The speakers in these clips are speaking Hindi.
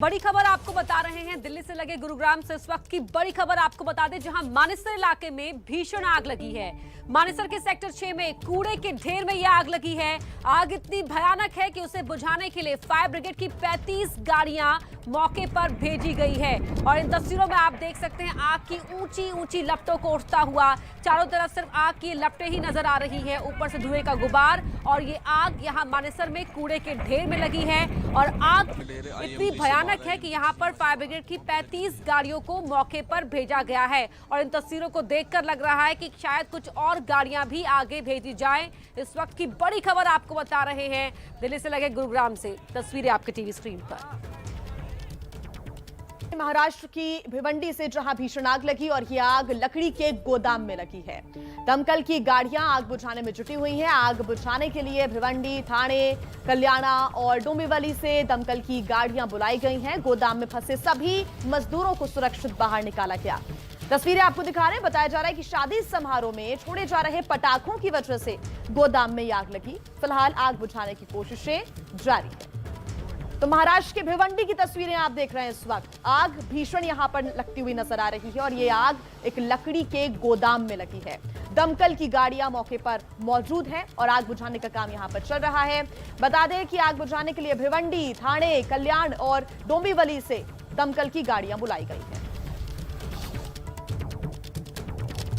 बड़ी खबर आपको बता रहे हैं दिल्ली से लगे गुरुग्राम से इस वक्त की बड़ी खबर आपको बता दें, जहां मानेसर इलाके में भीषण आग लगी है। मानेसर के सेक्टर 6 में कूड़े के ढेर में यह आग लगी है। आग इतनी भयानक है कि उसे बुझाने के लिए फायर ब्रिगेड की 35 गाड़ियां मौके पर भेजी गई है। और इन तस्वीरों में आप देख सकते हैं आग की ऊंची ऊंची लपटों को उठता हुआ। चारों तरफ सिर्फ आग की लपटें ही नजर आ रही है, ऊपर से धुएं का गुबार। और ये आग यहाँ मानेसर में कूड़े के ढेर में लगी है और आग इतनी भयानक है कि यहाँ पर फायर ब्रिगेड की 35 गाड़ियों को मौके पर भेजा गया है। और इन तस्वीरों को देखकर लग रहा है कि शायद कुछ और गाड़ियां भी आगे भेजी जाएं। इस वक्त की बड़ी खबर आपको बता रहे हैं दिल्ली से लगे गुरुग्राम से। तस्वीरें आपके टीवी स्क्रीन पर। महाराष्ट्र की भिवंडी से जहां भीषण आग लगी और यह आग लकड़ी के गोदाम में लगी है। दमकल की गाड़ियां आग बुझाने में जुटी हुई हैं। आग बुझाने के लिए भिवंडी, ठाणे, कल्याणा और डोंबिवली से दमकल की गाड़ियां बुलाई गई हैं। गोदाम में फंसे सभी मजदूरों को सुरक्षित बाहर निकाला गया। तस्वीरें आपको दिखा रहे हैं। बताया जा रहा है कि शादी समारोह में छोड़े जा रहे पटाखों की वजह से गोदाम में आग लगी। फिलहाल आग बुझाने की कोशिशें जारी है। तो महाराष्ट्र के भिवंडी की तस्वीरें आप देख रहे हैं। इस वक्त आग भीषण यहां पर लगती हुई नजर आ रही है और ये आग एक लकड़ी के गोदाम में लगी है। दमकल की गाड़ियां मौके पर मौजूद हैं और आग बुझाने का काम यहां पर चल रहा है। बता दें कि आग बुझाने के लिए भिवंडी, ठाणे, कल्याण और डोंबिवली से दमकल की गाड़ियां बुलाई गई है।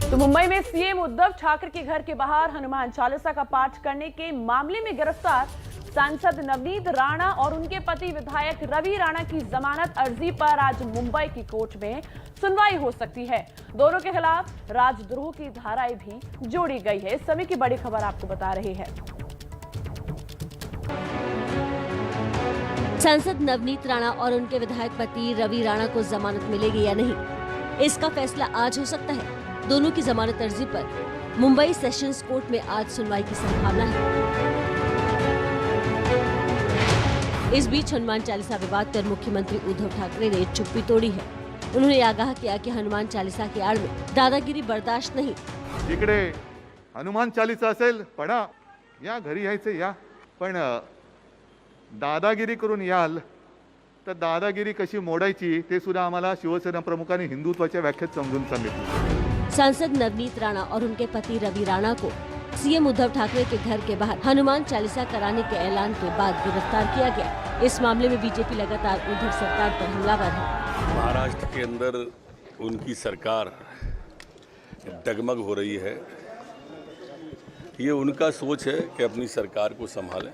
तो मुंबई में सीएम उद्धव ठाकरे के घर के बाहर हनुमान चालीसा का पाठ करने के मामले में गिरफ्तार सांसद नवनीत राणा और उनके पति विधायक रवि राणा की जमानत अर्जी पर आज मुंबई की कोर्ट में सुनवाई हो सकती है। दोनों के खिलाफ राजद्रोह की धाराएं भी जोड़ी गई है। इस समय की बड़ी खबर आपको बता रहे हैं। सांसद नवनीत राणा और उनके विधायक पति रवि राणा को जमानत मिलेगी या नहीं, इसका फैसला आज हो सकता है। दोनों की जमानत अर्जी पर मुंबई सेशंस कोर्ट में आज सुनवाई की संभावना है। इस बीच हनुमान चालीसा विवाद पर मुख्यमंत्री उद्धव ठाकरे ने चुप्पी तोड़ी है। उन्होंने आगाह किया कि हनुमान चालीसा की आड़ में दादागिरी बर्दाश्त नहीं। इकडे हनुमान चालीसा असेल पडा, या घरी यायचं या, पण दादागिरी करून याल तर दादागिरी कशी मोडायची ते सुद्धा आम्हाला शिवसेना प्रमुखांनी हिंदुत्वाच्या व्याख्येत समजून सांगितलं। सांसद नवनीत राणा और उनके पति रवि राणा को सीएम उद्धव ठाकरे के घर के बाहर हनुमान चालीसा कराने के ऐलान के बाद गिरफ्तार किया गया। इस मामले में बीजेपी लगातार उद्धव सरकार पर हमलावर है। महाराष्ट्र के अंदर उनकी सरकार डगमग हो रही है। ये उनका सोच है कि अपनी सरकार को संभालें,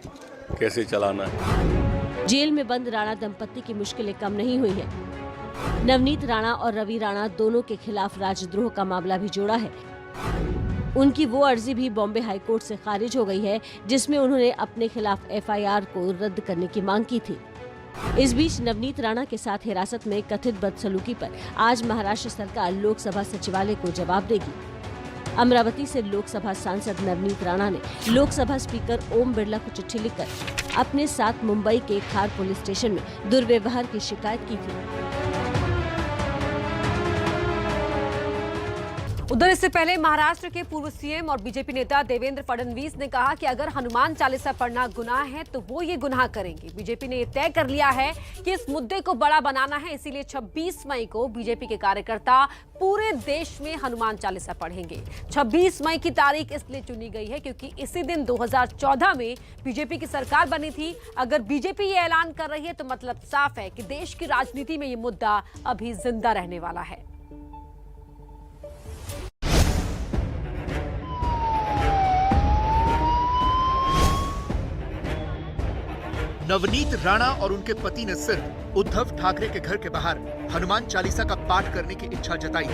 कैसे चलाना है। जेल में बंद राणा दंपत्ति की मुश्किलें कम नहीं हुई है। नवनीत राणा और रवि राणा दोनों के खिलाफ राजद्रोह का मामला भी जोड़ा है। उनकी वो अर्जी भी बॉम्बे हाईकोर्ट से खारिज हो गई है जिसमें उन्होंने अपने खिलाफ एफआईआर को रद्द करने की मांग की थी। इस बीच नवनीत राणा के साथ हिरासत में कथित बदसलूकी पर आज महाराष्ट्र सरकार लोकसभा सचिवालय को जवाब देगी। अमरावती से लोकसभा सांसद नवनीत राणा ने लोकसभा स्पीकर ओम बिरला को चिट्ठी लिखकर अपने साथ मुंबई के खार पुलिस स्टेशन में दुर्व्यवहार की शिकायत की थी। उधर इससे पहले महाराष्ट्र के पूर्व सीएम और बीजेपी नेता देवेंद्र फडणवीस ने कहा कि अगर हनुमान चालीसा पढ़ना गुनाह है तो वो ये गुनाह करेंगे। बीजेपी ने ये तय कर लिया है कि इस मुद्दे को बड़ा बनाना है, इसीलिए 26 मई को बीजेपी के कार्यकर्ता पूरे देश में हनुमान चालीसा पढ़ेंगे। 26 मई की तारीख इसलिए चुनी गई है क्योंकि इसी दिन 2014 में बीजेपी की सरकार बनी थी। अगर बीजेपी ये ऐलान कर रही है तो मतलब साफ है कि देश की राजनीति में ये मुद्दा अभी जिंदा रहने वाला है। नवनीत राणा और उनके पति ने सिर्फ उद्धव ठाकरे के घर के बाहर हनुमान चालीसा का पाठ करने की इच्छा जताई,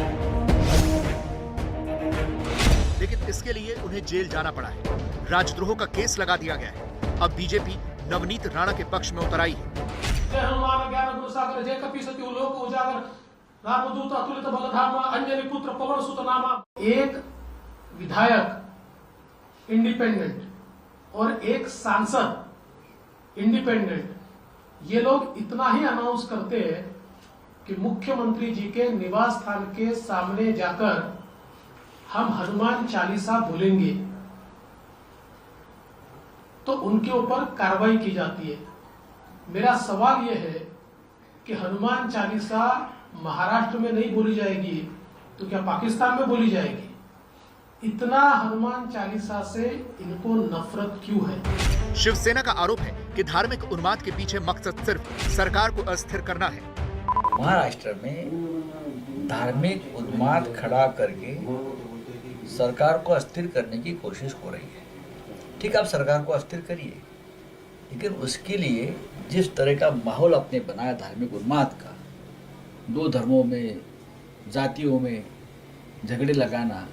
लेकिन इसके लिए उन्हें जेल जाना पड़ा है। राजद्रोह का केस लगा दिया गया है। अब बीजेपी नवनीत राणा के पक्ष में उतर आई है। एक विधायक इंडिपेंडेंट और एक सांसद इंडिपेंडेंट, ये लोग इतना ही अनाउंस करते हैं कि मुख्यमंत्री जी के निवास स्थान के सामने जाकर हम हनुमान चालीसा बोलेंगे तो उनके ऊपर कार्रवाई की जाती है। मेरा सवाल यह है कि हनुमान चालीसा महाराष्ट्र में नहीं बोली जाएगी तो क्या पाकिस्तान में बोली जाएगी? इतना हनुमान चालीसा से इनको नफरत क्यों है? शिवसेना का आरोप है कि धार्मिक उन्माद के पीछे मकसद सिर्फ सरकार को अस्थिर करना है। महाराष्ट्र में धार्मिक उन्माद खड़ा करके सरकार को अस्थिर करने की कोशिश हो रही है। ठीक, आप सरकार को अस्थिर करिए, लेकिन उसके लिए जिस तरह का माहौल आपने बनाया धार्मिक उन्माद का, दो धर्मों में, जातियों में झगड़े लगाना,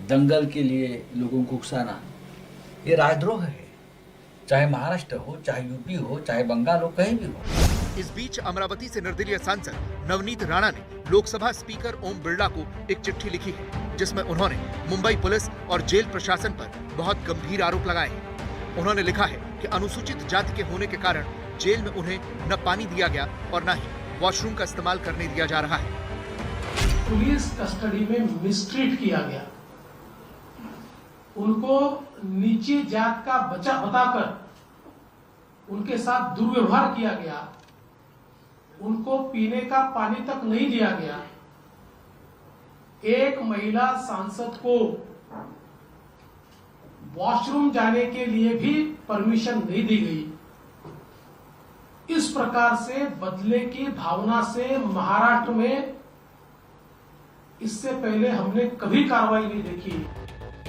दंगल के लिए लोगों को उकसाना, ये राजद्रोह है। चाहे महाराष्ट्र हो, चाहे यूपी हो, चाहे बंगाल हो, कहीं भी हो। इस बीच अमरावती से निर्दलीय सांसद नवनीत राणा ने लोकसभा स्पीकर ओम बिरला को एक चिट्ठी लिखी है, जिसमें उन्होंने मुंबई पुलिस और जेल प्रशासन पर बहुत गंभीर आरोप लगाए हैं। उन्होंने लिखा है कि अनुसूचित जाति के होने के कारण जेल में उन्हें न पानी दिया गया और न ही वॉशरूम का इस्तेमाल करने दिया जा रहा है। पुलिस कस्टडी में मिसट्रीट किया गया, उनको नीची जात का बच्चा बताकर उनके साथ दुर्व्यवहार किया गया, उनको पीने का पानी तक नहीं दिया गया। एक महिला सांसद को वॉशरूम जाने के लिए भी परमिशन नहीं दी गई। इस प्रकार से बदले की भावना से महाराष्ट्र में इससे पहले हमने कभी कार्रवाई नहीं देखी।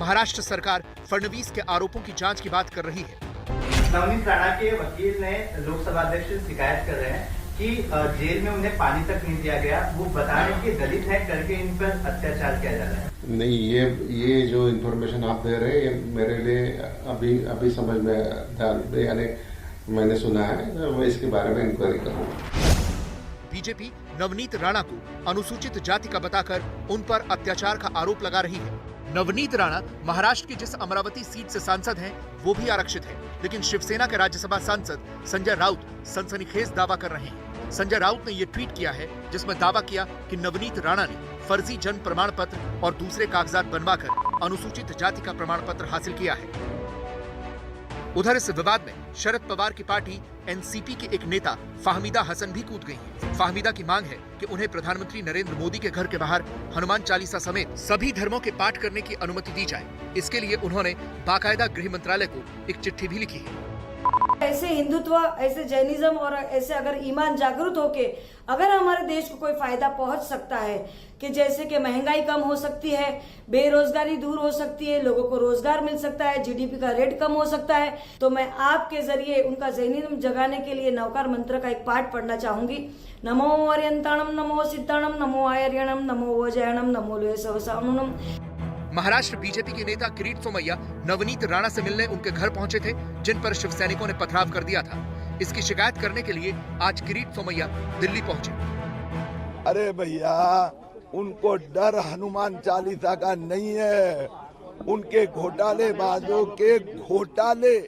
महाराष्ट्र सरकार फडणवीस के आरोपों की जांच की बात कर रही है। नवनीत राणा के वकील ने लोकसभा अध्यक्ष से शिकायत कर रहे हैं कि जेल में उन्हें पानी तक नहीं दिया गया। वो बता रहे हैं कि दलित है करके इन पर अत्याचार किया जा रहा है। नहीं, ये जो इन्फॉर्मेशन आप दे रहे हैं ये मेरे लिए अभी समझ में यानी मैंने सुना है, मैं इसके बारे में इंक्वायरी करूंगा। बीजेपी नवनीत राणा को अनुसूचित जाति का बताकर उन पर अत्याचार का आरोप लगा रही है। नवनीत राणा महाराष्ट्र की जिस अमरावती सीट से सांसद हैं, वो भी आरक्षित है, लेकिन शिवसेना के राज्यसभा सांसद संजय राउत सनसनीखेज दावा कर रहे हैं। संजय राउत ने ये ट्वीट किया है, जिसमें दावा किया कि नवनीत राणा ने फर्जी जन्म प्रमाण पत्र और दूसरे कागजात बनवाकर अनुसूचित जाति का प्रमाण पत्र हासिल किया है। उधर इस विवाद में शरद पवार की पार्टी एनसीपी के एक नेता फाहमीदा हसन भी कूद गई हैं। फाहमीदा की मांग है कि उन्हें प्रधानमंत्री नरेंद्र मोदी के घर के बाहर हनुमान चालीसा समेत सभी धर्मों के पाठ करने की अनुमति दी जाए। इसके लिए उन्होंने बाकायदा गृह मंत्रालय को एक चिट्ठी भी लिखी है। ऐसे हिंदुत्व, ऐसे जैनिज्म और ऐसे अगर ईमान जागरूक होके अगर हमारे देश को कोई फायदा पहुंच सकता है कि जैसे कि महंगाई कम हो सकती है, बेरोजगारी दूर हो सकती है, लोगों को रोजगार मिल सकता है, जीडीपी का रेट कम हो सकता है, तो मैं आपके जरिए उनका जैनिज्म जगाने के लिए नवकार मंत्र का एक पाठ पढ़ना चाहूंगी। नमो अर्यंताणम, नमो सिद्धाणम, नमो आर्यणम, नमो वजयणम, नमो लोयसवसानुनम। महाराष्ट्र बीजेपी के नेता किरीट सोमैया नवनीत राणा से मिलने उनके घर पहुंचे थे, जिन पर शिव सैनिकों ने पथराव कर दिया था। इसकी शिकायत करने के लिए आज किरीट सोमैया दिल्ली पहुंचे। अरे भैया, उनको डर हनुमान चालीसा का नहीं है, उनके घोटालेबाजों के घोटाले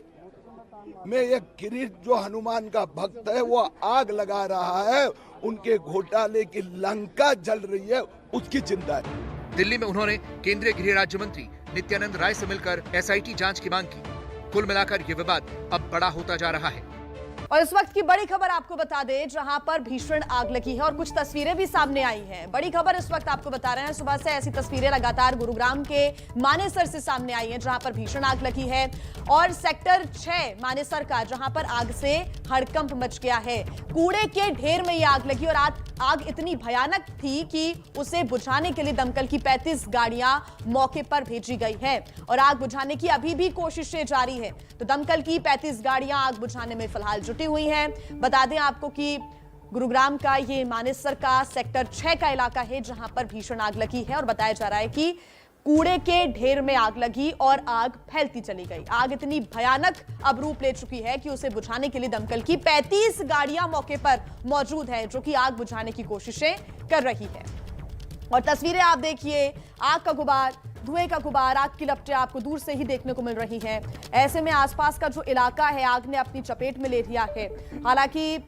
में ये किरीट जो हनुमान का भक्त है वो आग लगा रहा है। उनके घोटाले की लंका जल रही है, उसकी चिंता है। दिल्ली में उन्होंने केंद्रीय गृह राज्य मंत्री नित्यानंद राय से मिलकर एसआईटी जांच की मांग की। कुल मिलाकर ये विवाद अब बड़ा होता जा रहा है। और इस वक्त की बड़ी खबर आपको बता दें, जहां पर भीषण आग लगी है और कुछ तस्वीरें भी सामने आई हैं। बड़ी खबर इस वक्त आपको बता रहे हैं, सुबह से ऐसी तस्वीरें लगातार गुरुग्राम के मानेसर से सामने आई हैं, जहां पर भीषण आग लगी है। और सेक्टर 6 मानेसर का, जहां पर आग से हड़कंप मच गया है। कूड़े के ढेर में यह आग लगी और आग इतनी भयानक थी कि उसे बुझाने के लिए दमकल की 35 गाड़ियां मौके पर भेजी गई है और आग बुझाने की अभी भी कोशिशें जारी है। तो दमकल की 35 गाड़ियां आग बुझाने में फिलहाल जुटी हुई हैं। बता दें आपको कि गुरुग्राम का ये मानेसर का सेक्टर 6 का इलाका है, जहां पर भीषण आग लगी है और बताया जा रहा है कि कूड़े के ढेर में आग लगी और आग फैलती चली गई। आग इतनी भयानक अब रूप ले चुकी है कि उसे बुझाने के लिए दमकल की 35 गाड़ियां मौके पर मौजूद हैं, जो कि आग बुझाने की कोशिशें कर रही है। और तस्वीरें आप देखिए, आग का गुबार, धुएं का गुबार, आग की लपटें आपको दूर से ही देखने को मिल रही हैं। ऐसे में आसपास का जो इलाका है आग ने अपनी चपेट में ले लिया है। हालांकि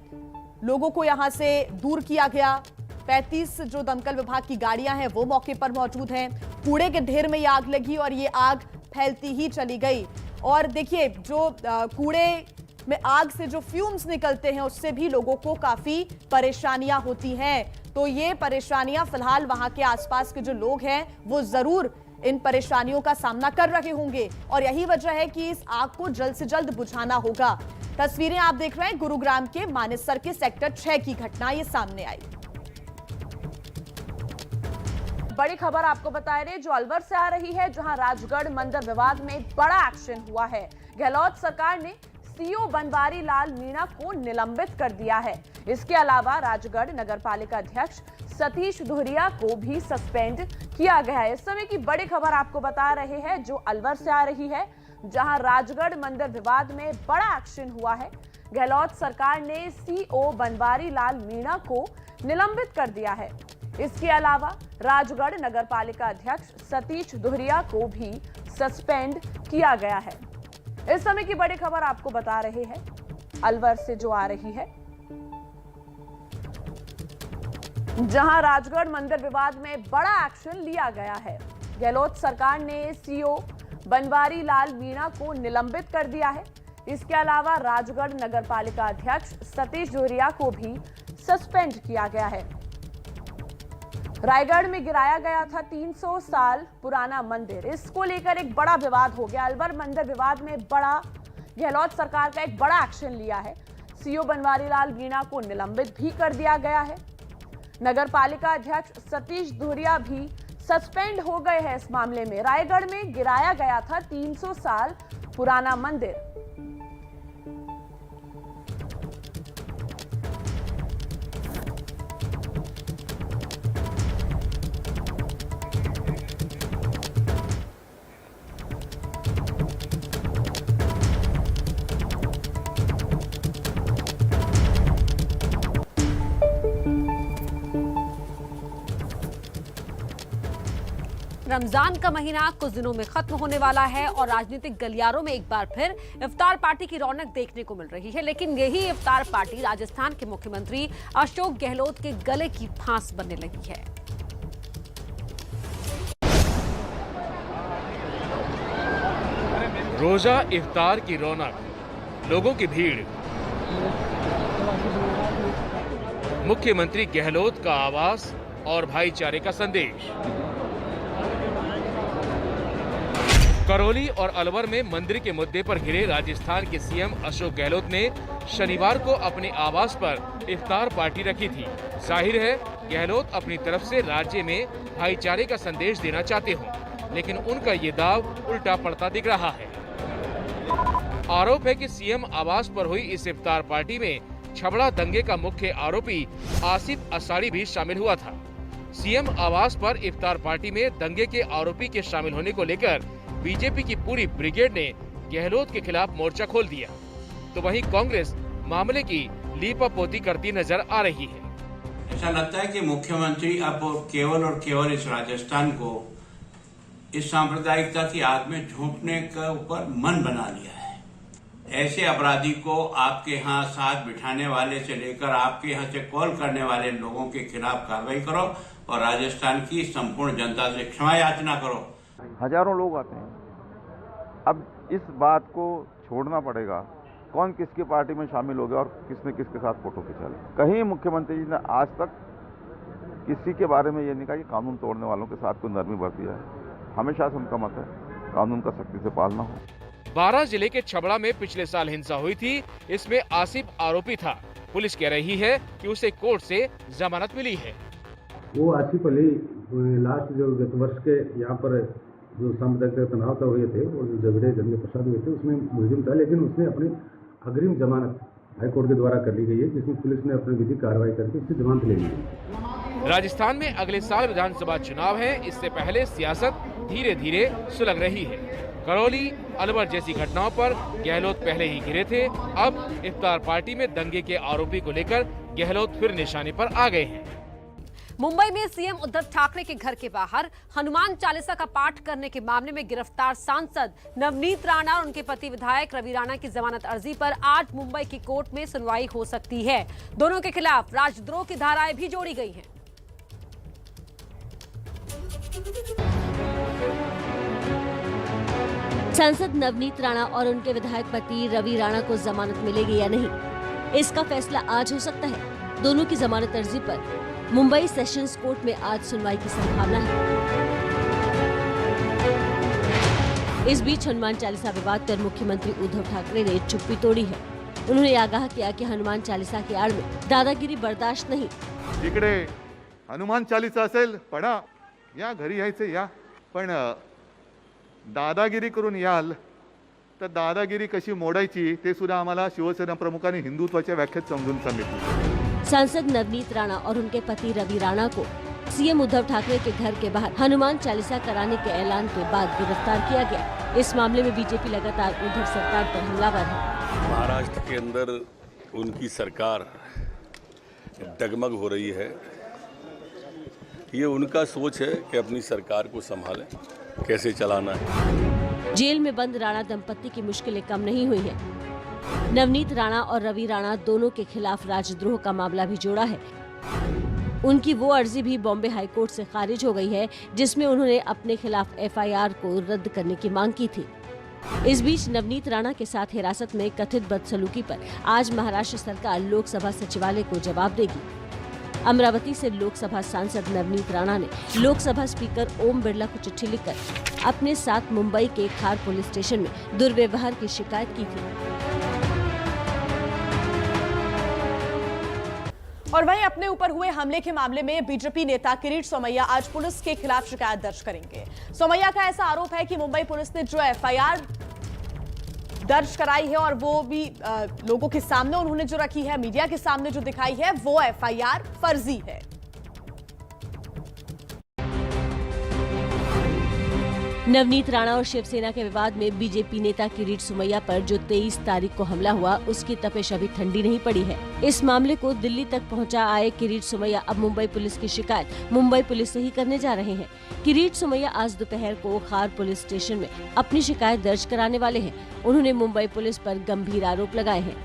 लोगों को यहां से दूर किया गया। 35 जो दमकल विभाग की गाड़ियां हैं वो मौके पर मौजूद हैं। कूड़े के ढेर में ये आग लगी और ये आग फैलती ही चली गई। और देखिए, जो कूड़े में आग से जो फ्यूम्स निकलते हैं उससे भी लोगों को काफी परेशानियां होती हैं। तो ये परेशानियां फिलहाल वहां के आसपास के जो लोग हैं वो जरूर इन परेशानियों का सामना कर रहे होंगे और यही वजह है कि इस आग को जल्द से जल्द बुझाना होगा। तस्वीरें आप देख रहे हैं गुरुग्राम के मानेसर के सेक्टर 6 की घटना ये सामने आई। बड़ी खबर आपको बता रहे जो अलवर से आ रही है, जहां राजगढ़ मंदिर विवाद में बड़ा एक्शन हुआ है। गहलोत सरकार ने सीओ बनवारी लाल मीणा को निलंबित कर दिया है। इसके अलावा राजगढ़ नगर पालिका अध्यक्ष सतीश दुहरिया को भी सस्पेंड किया गया है। इस समय की बड़ी खबर आपको बता रहे हैं जो अलवर से आ रही है, जहां राजगढ़ मंदिर विवाद में बड़ा एक्शन हुआ है। गहलोत सरकार ने सीओ बनवारी लाल मीणा को निलंबित कर दिया है। इसके अलावा राजगढ़ नगर पालिका अध्यक्ष सतीश दुहरिया को भी सस्पेंड किया गया है। इस समय की बड़ी खबर आपको बता रहे हैं अलवर से जो आ रही है, जहां राजगढ़ मंदिर विवाद में बड़ा एक्शन लिया गया है। गहलोत सरकार ने सीओ बनवारी लाल मीणा को निलंबित कर दिया है। इसके अलावा राजगढ़ नगर पालिका अध्यक्ष सतीश दुहरिया को भी सस्पेंड किया गया है। रायगढ़ में गिराया गया था 300 साल पुराना मंदिर, इसको लेकर एक बड़ा विवाद हो गया। अलवर मंदिर विवाद में बड़ा गहलोत सरकार का एक बड़ा एक्शन लिया है। सीओ बनवारी लाल मीणा को निलंबित भी कर दिया गया है। नगर पालिका अध्यक्ष सतीश दुहरिया भी सस्पेंड हो गए हैं इस मामले में। रायगढ़ में गिराया गया था 300 साल पुराना मंदिर। रमजान का महीना कुछ दिनों में खत्म होने वाला है और राजनीतिक गलियारों में एक बार फिर इफ्तार पार्टी की रौनक देखने को मिल रही है। लेकिन यही इफ्तार पार्टी राजस्थान के मुख्यमंत्री अशोक गहलोत के गले की फांस बनने लगी है। रोजा इफ्तार की रौनक, लोगों की भीड़, मुख्यमंत्री गहलोत का आवास और भाईचारे का संदेश। करौली और अलवर में मंदिर के मुद्दे पर घिरे राजस्थान के सीएम अशोक गहलोत ने शनिवार को अपने आवास पर इफ्तार पार्टी रखी थी। जाहिर है गहलोत अपनी तरफ से राज्य में भाईचारे का संदेश देना चाहते हों, लेकिन उनका ये दाव उल्टा पड़ता दिख रहा है। आरोप है कि सीएम आवास पर हुई इस इफ्तार पार्टी में छबड़ा दंगे का मुख्य आरोपी आसिफ असाड़ी भी शामिल हुआ था। सीएम आवास पर इफ्तार पार्टी में दंगे के आरोपी के शामिल होने को लेकर बीजेपी की पूरी ब्रिगेड ने गहलोत के खिलाफ मोर्चा खोल दिया, तो वहीं कांग्रेस मामले की लीपापोती करती नजर आ रही है। ऐसा लगता है कि मुख्यमंत्री अब केवल और केवल इस राजस्थान को इस सांप्रदायिकता की आग में झोंकने का ऊपर मन बना लिया है। ऐसे अपराधी को आपके यहाँ साथ बिठाने वाले से लेकर आपके यहाँ से कॉल करने वाले लोगों के खिलाफ कार्रवाई करो और राजस्थान की संपूर्ण जनता से क्षमा याचना करो। हजारों लोग आते हैं। अब इस बात को छोड़ना पड़ेगा, कौन किसकी पार्टी में शामिल हो गया और किसने किसके साथ फोटो खिंचा लिया। कहीं मुख्यमंत्री जी ने आज तक किसी के बारे में ये नहीं कहा कि कानून तोड़ने वालों के साथ कोई नरमी बरती है। हमेशा से उनका मत है कानून का सख्ती से पालना हो। 12 जिले के छबड़ा में पिछले साल हिंसा हुई थी, इसमें आसिफ आरोपी था। पुलिस कह रही है कि उसे कोर्ट से जमानत मिली है। वो आसिफ अली लास्ट जो गत वर्ष के यहाँ पर जो सांप्रदायिक तनाव का हुए थे और जो झगड़े दंगे फसाद हुए थे उसमें मुलजिम था, लेकिन उसने अपनी अग्रिम जमानत हाईकोर्ट के द्वारा कर ली गई है, जिसमें पुलिस ने अपनी विधिक कार्रवाई करके उसकी जमानत ले ली है। राजस्थान में अगले साल विधानसभा चुनाव है, इससे पहले सियासत धीरे धीरे सुलग रही है। करौली, अलवर जैसी घटनाओं पर गहलोत पहले ही घिरे थे। अब इफ्तार पार्टी में दंगे के आरोपी को लेकर गहलोत फिर निशाने पर आ गए हैं। मुंबई में सीएम उद्धव ठाकरे के घर के बाहर हनुमान चालीसा का पाठ करने के मामले में गिरफ्तार सांसद नवनीत राणा और उनके पति विधायक रवि राणा की जमानत अर्जी पर आज मुंबई की कोर्ट में सुनवाई हो सकती है। दोनों के खिलाफ राजद्रोह की धाराएं भी जोड़ी गई हैं। सांसद नवनीत राणा और उनके विधायक पति रवि राणा को जमानत मिलेगी या नहीं, इसका फैसला आज हो सकता है। दोनों की जमानत अर्जी पर मुंबई सेशंस कोर्ट में आज सुनवाई की संभावना है। इस बीच हनुमान चालीसा विवाद पर मुख्यमंत्री उद्धव ठाकरे ने चुप्पी तोड़ी है। उन्होंने आगाह किया कि हनुमान चालीसा की आड़ में दादागिरी बर्दाश्त नहीं। इकडे हनुमान चालीसा असेल पडा, या घरी यायचं या, पण दादागिरी करून याल तर दादागिरी कशी मोडायची ते सुद्धा आम्हाला शिवसेना प्रमुखांनी हिंदुत्वाच्या व्याख्येत समजून सांगितलं। सांसद नवनीत राणा और उनके पति रवि राणा को सीएम उद्धव ठाकरे के घर के बाहर हनुमान चालीसा कराने के ऐलान के बाद गिरफ्तार किया गया। इस मामले में बीजेपी लगातार उद्धव सरकार पर हमलावर है। महाराष्ट्र के अंदर उनकी सरकार डगमग हो रही है। ये उनका सोच है कि अपनी सरकार को संभालें, कैसे चलाना है। जेल में बंद राणा दंपत्ति की मुश्किलें कम नहीं हुई है। नवनीत राणा और रवि राणा दोनों के खिलाफ राजद्रोह का मामला भी जोड़ा है। उनकी वो अर्जी भी बॉम्बे हाईकोर्ट से खारिज हो गई है जिसमें उन्होंने अपने खिलाफ एफआईआर को रद्द करने की मांग की थी। इस बीच नवनीत राणा के साथ हिरासत में कथित बदसलूकी पर आज महाराष्ट्र सरकार लोकसभा सचिवालय को जवाब देगी। अमरावती से लोकसभा सांसद नवनीत राणा ने लोकसभा स्पीकर ओम बिरला को चिट्ठी लिखकर अपने साथ मुंबई के खार पुलिस स्टेशन में दुर्व्यवहार की शिकायत की थी। और वहीं अपने ऊपर हुए हमले के मामले में बीजेपी नेता किरीट सोमैया आज पुलिस के खिलाफ शिकायत दर्ज करेंगे। सोमैया का ऐसा आरोप है कि मुंबई पुलिस ने जो एफआईआर दर्ज कराई है और वो भी लोगों के सामने उन्होंने जो रखी है, मीडिया के सामने जो दिखाई है, वो एफआईआर फर्जी है। नवनीत राणा और शिवसेना के विवाद में बीजेपी नेता किरीट सोमैया पर जो 23 तारीख को हमला हुआ, उसकी तपिश अभी ठंडी नहीं पड़ी है। इस मामले को दिल्ली तक पहुंचा आए किरीट सोमैया अब मुंबई पुलिस की शिकायत मुंबई पुलिस से ही करने जा रहे हैं। किरीट सोमैया आज दोपहर को खार पुलिस स्टेशन में अपनी शिकायत दर्ज कराने वाले हैं। उन्होंने मुंबई पुलिस पर गंभीर आरोप लगाए हैं।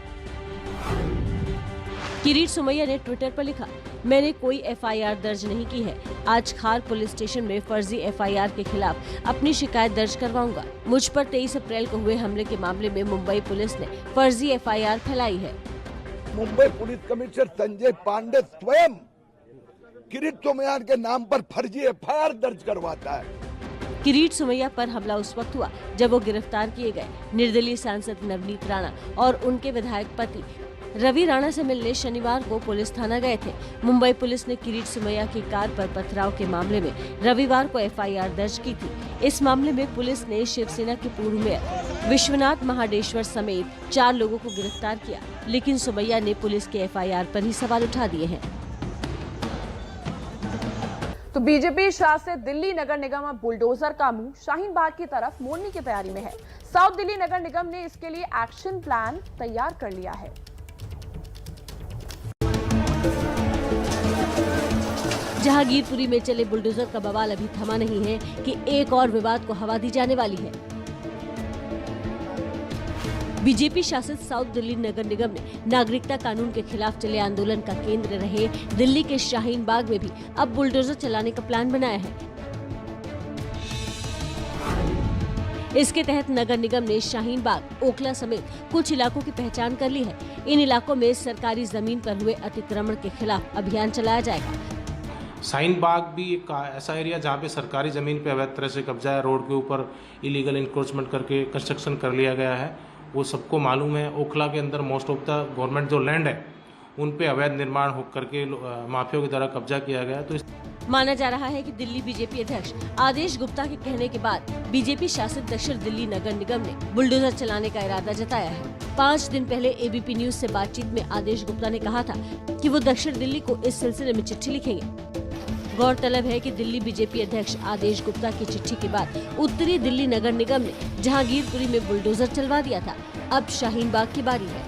किरीट सोमैया ने ट्विटर पर लिखा, मैंने कोई एफआईआर दर्ज नहीं की है। आज खार पुलिस स्टेशन में फर्जी एफआईआर के खिलाफ अपनी शिकायत दर्ज करवाऊंगा। मुझ पर 23 अप्रैल को हुए हमले के मामले में मुंबई पुलिस ने फर्जी एफआईआर फैलाई है। मुंबई पुलिस कमिश्नर संजय पांडे स्वयं किरीट सोमैया के नाम पर फर्जी एफआईआर दर्ज करवाता है। किरीट सोमैया पर हमला उस वक्त हुआ जब वो गिरफ्तार किए गए। निर्दलीय सांसद नवनीत राणा और उनके विधायक पति रवि राणा से मिलने शनिवार को पुलिस थाना गए थे। मुंबई पुलिस ने किरीट सोमैया की कार पर पथराव के मामले में रविवार को एफआईआर दर्ज की थी। इस मामले में पुलिस ने शिवसेना के पूर्व मेयर विश्वनाथ महाडेश्वर समेत 4 लोगों को गिरफ्तार किया, लेकिन सोमैया ने पुलिस के एफआईआर पर ही सवाल उठा दिए हैं। तो बीजेपी शासित दिल्ली नगर निगम अब बुलडोजर का मुंह शाहीन बाग की तरफ मोड़ने की तैयारी में है। साउथ दिल्ली नगर निगम ने इसके लिए एक्शन प्लान तैयार कर लिया है। जहांगीरपुरी में चले बुलडोजर का बवाल अभी थमा नहीं है कि एक और विवाद को हवा दी जाने वाली है। बीजेपी शासित साउथ दिल्ली नगर निगम ने नागरिकता कानून के खिलाफ चले आंदोलन का केंद्र रहे दिल्ली के शाहीन बाग में भी अब बुलडोजर चलाने का प्लान बनाया है। इसके तहत नगर निगम ने शाहीन बाग, ओखला समेत कुछ इलाकों की पहचान कर ली है। इन इलाकों में सरकारी जमीन पर हुए अतिक्रमण के खिलाफ अभियान चलाया जाएगा। शाहीन बाग भी एक ऐसा एरिया जहाँ पे सरकारी ज़मीन पे अवैध तरह से कब्जा है, रोड के ऊपर इलीगल इंक्रोचमेंट करके कंस्ट्रक्शन कर लिया गया है, वो सबको मालूम है। ओखला के अंदर मोस्ट ऑफ द गवर्नमेंट जो लैंड है उन पे अवैध निर्माण हो करके माफियाओं की द्वारा कब्जा किया गया। तो माना जा रहा है कि दिल्ली बीजेपी अध्यक्ष आदेश गुप्ता के कहने के बाद बीजेपी शासित दक्षिण दिल्ली नगर निगम ने बुलडोजर चलाने का इरादा जताया है। 5 दिन पहले एबीपी न्यूज से बातचीत में आदेश गुप्ता ने कहा था कि वो दक्षिण दिल्ली को इस सिलसिले में चिट्ठी लिखेंगे। गौरतलब है कि दिल्ली बीजेपी अध्यक्ष आदेश गुप्ता की चिट्ठी के बाद उत्तरी दिल्ली नगर निगम ने जहांगीरपुरी में बुलडोजर चलवा दिया था। अब शाहीन बाग की बारी है।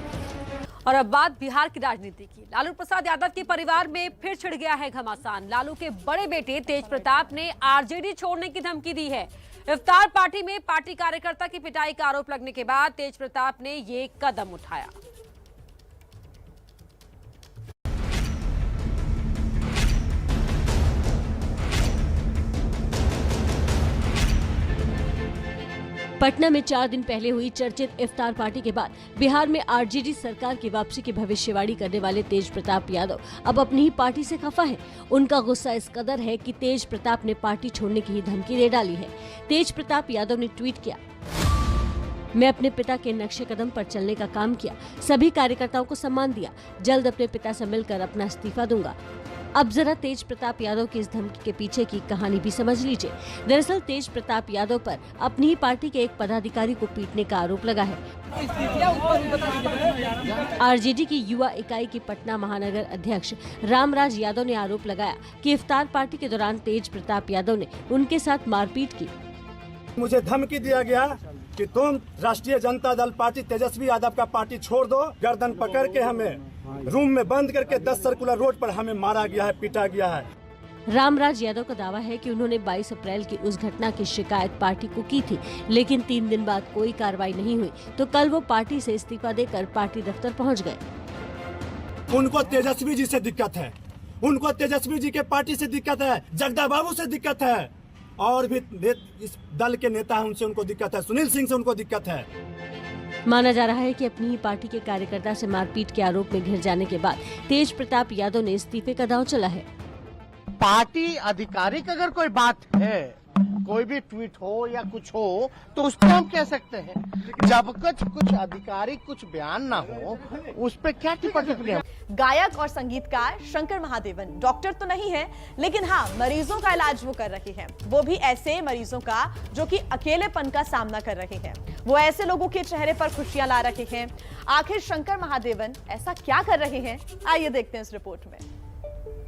और अब बात बिहार की राजनीति की। लालू प्रसाद यादव के परिवार में फिर छिड़ गया है घमासान। लालू के बड़े बेटे तेज प्रताप ने आरजेडी छोड़ने की धमकी दी है। इफ्तार पार्टी में पार्टी कार्यकर्ता की पिटाई का आरोप लगने के बाद तेज प्रताप ने ये कदम उठाया। पटना में 4 दिन पहले हुई चर्चित इफ्तार पार्टी के बाद बिहार में आरजेडी सरकार की वापसी की भविष्यवाणी करने वाले तेज प्रताप यादव अब अपनी ही पार्टी से खफा है। उनका गुस्सा इस कदर है कि तेज प्रताप ने पार्टी छोड़ने की ही धमकी दे डाली है। तेज प्रताप यादव ने ट्वीट किया, मैं अपने पिता के नक्शे कदम पर चलने का काम किया, सभी कार्यकर्ताओं को सम्मान दिया, जल्द अपने पिता से मिलकर अपना इस्तीफा दूंगा। अब जरा तेज प्रताप यादव की इस धमकी के पीछे की कहानी भी समझ लीजिए। दरअसल तेज प्रताप यादव पर अपनी ही पार्टी के एक पदाधिकारी को पीटने का आरोप लगा है। आरजेडी की युवा इकाई की पटना महानगर अध्यक्ष रामराज यादव ने आरोप लगाया कि इफ्तार पार्टी के दौरान तेज प्रताप यादव ने उनके साथ मारपीट की। मुझे धमकी दिया गया कि तुम राष्ट्रीय जनता दल पार्टी तेजस्वी यादव का पार्टी छोड़ दो। गर्दन पकड़ के हमें रूम में बंद करके 10 सर्कुलर रोड पर हमें मारा गया है, पीटा गया है। रामराज यादव का दावा है कि उन्होंने 22 अप्रैल की उस घटना की शिकायत पार्टी को की थी, लेकिन 3 दिन बाद कोई कार्रवाई नहीं हुई तो कल वो पार्टी से इस्तीफा देकर पार्टी दफ्तर पहुंच गए। उनको तेजस्वी जी से दिक्कत है, उनको तेजस्वी जी के पार्टी से दिक्कत है, जगदा बाबू से दिक्कत है, और भी इस दल के नेता हैं उनसे उनको दिक्कत है, सुनील सिंह से उनको दिक्कत है। माना जा रहा है कि अपनी ही पार्टी के कार्यकर्ता से मारपीट के आरोप में घिर जाने के बाद तेज प्रताप यादव ने इस्तीफे का दांव चला है। पार्टी आधिकारिक अगर कोई बात है, कोई भी ट्वीट हो या कुछ हो, तो उसको हम कह सकते हैं। जब कुछ आधिकारिक कुछ बयान ना हो, उस पे क्या टिप्पणी। गायक और संगीतकार शंकर महादेवन डॉक्टर तो नहीं है, लेकिन हाँ, मरीजों का इलाज वो कर रहे हैं। वो भी ऐसे मरीजों का जो कि अकेलेपन का सामना कर रहे हैं। वो ऐसे लोगों के चेहरे पर खुशियां ला रहे हैं। आखिर शंकर महादेवन ऐसा क्या कर रहे हैं, आइए देखते हैं इस रिपोर्ट में।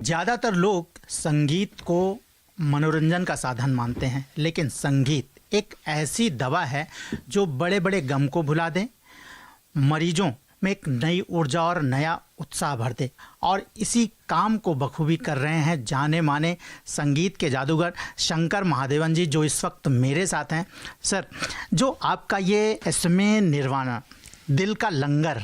ज्यादातर लोग संगीत को मनोरंजन का साधन मानते हैं, लेकिन संगीत एक ऐसी दवा है जो बड़े बड़े गम को भुला दे, मरीजों में एक नई ऊर्जा और नया उत्साह भर दे। और इसी काम को बखूबी कर रहे हैं जाने माने संगीत के जादूगर शंकर महादेवन जी, जो इस वक्त मेरे साथ हैं। सर, जो आपका ये इसमें निर्वाणा दिल का लंगर,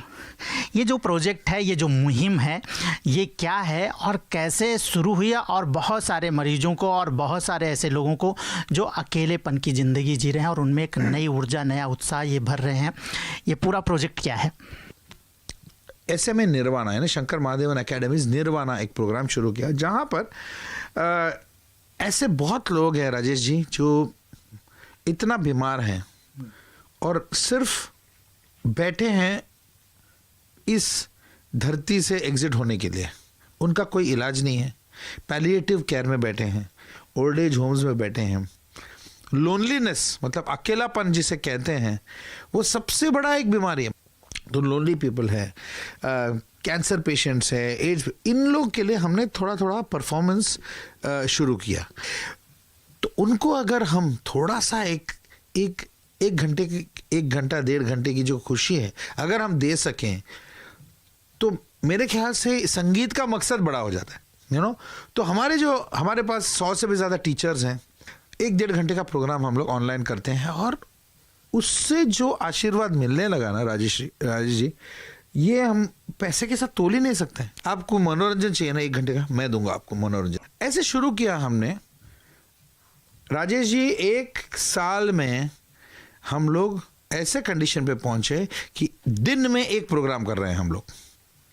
ये जो प्रोजेक्ट है, ये जो मुहिम है, ये क्या है और कैसे शुरू हुई, और बहुत सारे मरीजों को और बहुत सारे ऐसे लोगों को जो अकेलेपन की ज़िंदगी जी रहे हैं और उनमें एक नई ऊर्जा, नया उत्साह ये भर रहे हैं, ये पूरा प्रोजेक्ट क्या है? ऐसे में निर्वाणा है ना, शंकर महादेवन एकेडमीज निर्वाणा एक प्रोग्राम शुरू किया जहाँ पर ऐसे बहुत लोग हैं राजेश जी जो इतना बीमार हैं और सिर्फ बैठे हैं इस धरती से एग्जिट होने के लिए। उनका कोई इलाज नहीं है, पैलिएटिव केयर में बैठे हैं, ओल्ड एज होम्स में बैठे हैं। लोनलीनेस मतलब अकेलापन जिसे कहते हैं, वो सबसे बड़ा एक बीमारी है। तो लोनली पीपल है, कैंसर पेशेंट्स है, एज, इन लोग के लिए हमने थोड़ा थोड़ा परफॉर्मेंस शुरू किया। तो उनको अगर हम थोड़ा सा एक घंटे की, 1 घंटा 1.5 घंटे की जो खुशी है अगर हम दे सकें, तो मेरे ख्याल से संगीत का मकसद बड़ा हो जाता है, यू नो। तो हमारे पास 100 से भी ज़्यादा टीचर्स हैं। 1-1.5 घंटे का प्रोग्राम हम लोग ऑनलाइन करते हैं और उससे जो आशीर्वाद मिलने लगा ना राजेश जी, ये हम पैसे के साथ तोल ही नहीं सकते। आपको मनोरंजन चाहिए ना 1 घंटे का, मैं दूंगा आपको मनोरंजन। ऐसे शुरू किया हमने राजेश जी। 1 साल में हम लोग ऐसे कंडीशन पे पहुंचे कि दिन में 1 प्रोग्राम कर रहे हैं हम लोग,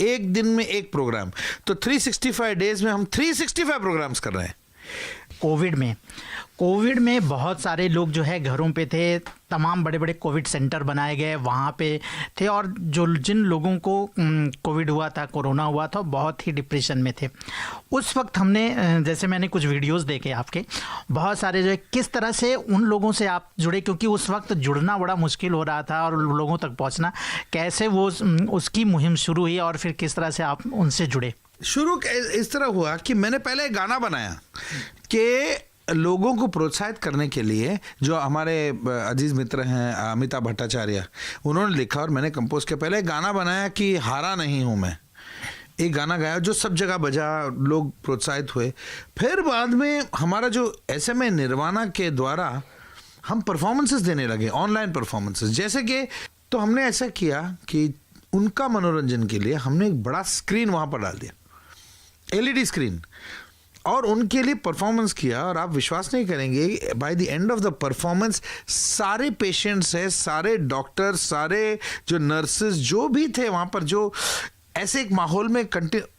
1 दिन में 1 प्रोग्राम। तो 365 डेज में हम 365 प्रोग्राम्स कर रहे हैं। कोविड में बहुत सारे लोग जो है घरों पे थे, तमाम बड़े बड़े कोविड सेंटर बनाए गए, वहाँ पे थे, और जिन लोगों को कोविड हुआ था, कोरोना हुआ था, बहुत ही डिप्रेशन में थे। उस वक्त हमने, जैसे मैंने कुछ वीडियोस देखे आपके, बहुत सारे जो है किस तरह से उन लोगों से आप जुड़े, क्योंकि उस वक्त जुड़ना बड़ा मुश्किल हो रहा था और लोगों तक पहुँचना, कैसे वो उसकी मुहिम शुरू हुई और फिर किस तरह से आप उनसे जुड़े? शुरू इस तरह हुआ कि मैंने पहले एक गाना बनाया कि लोगों को प्रोत्साहित करने के लिए, जो हमारे अजीज मित्र हैं अमिताभ भट्टाचार्य, उन्होंने लिखा और मैंने कंपोज किया। पहले एक गाना बनाया कि हारा नहीं हूँ मैं, एक गाना गाया जो सब जगह बजा, लोग प्रोत्साहित हुए। फिर बाद में हमारा जो SMA निर्वाणा के द्वारा हम परफॉर्मेंसेस देने लगे, ऑनलाइन परफॉर्मेंसेस, जैसे कि, तो हमने ऐसा किया कि उनका मनोरंजन के लिए हमने एक बड़ा स्क्रीन वहाँ पर डाल दिया, LED स्क्रीन, और उनके लिए परफॉर्मेंस किया, और आप विश्वास नहीं करेंगे, by the end of the performance सारे पेशेंट्स हैं, सारे डॉक्टर, सारे जो नर्सेस जो भी थे वहाँ पर, जो ऐसे एक माहौल में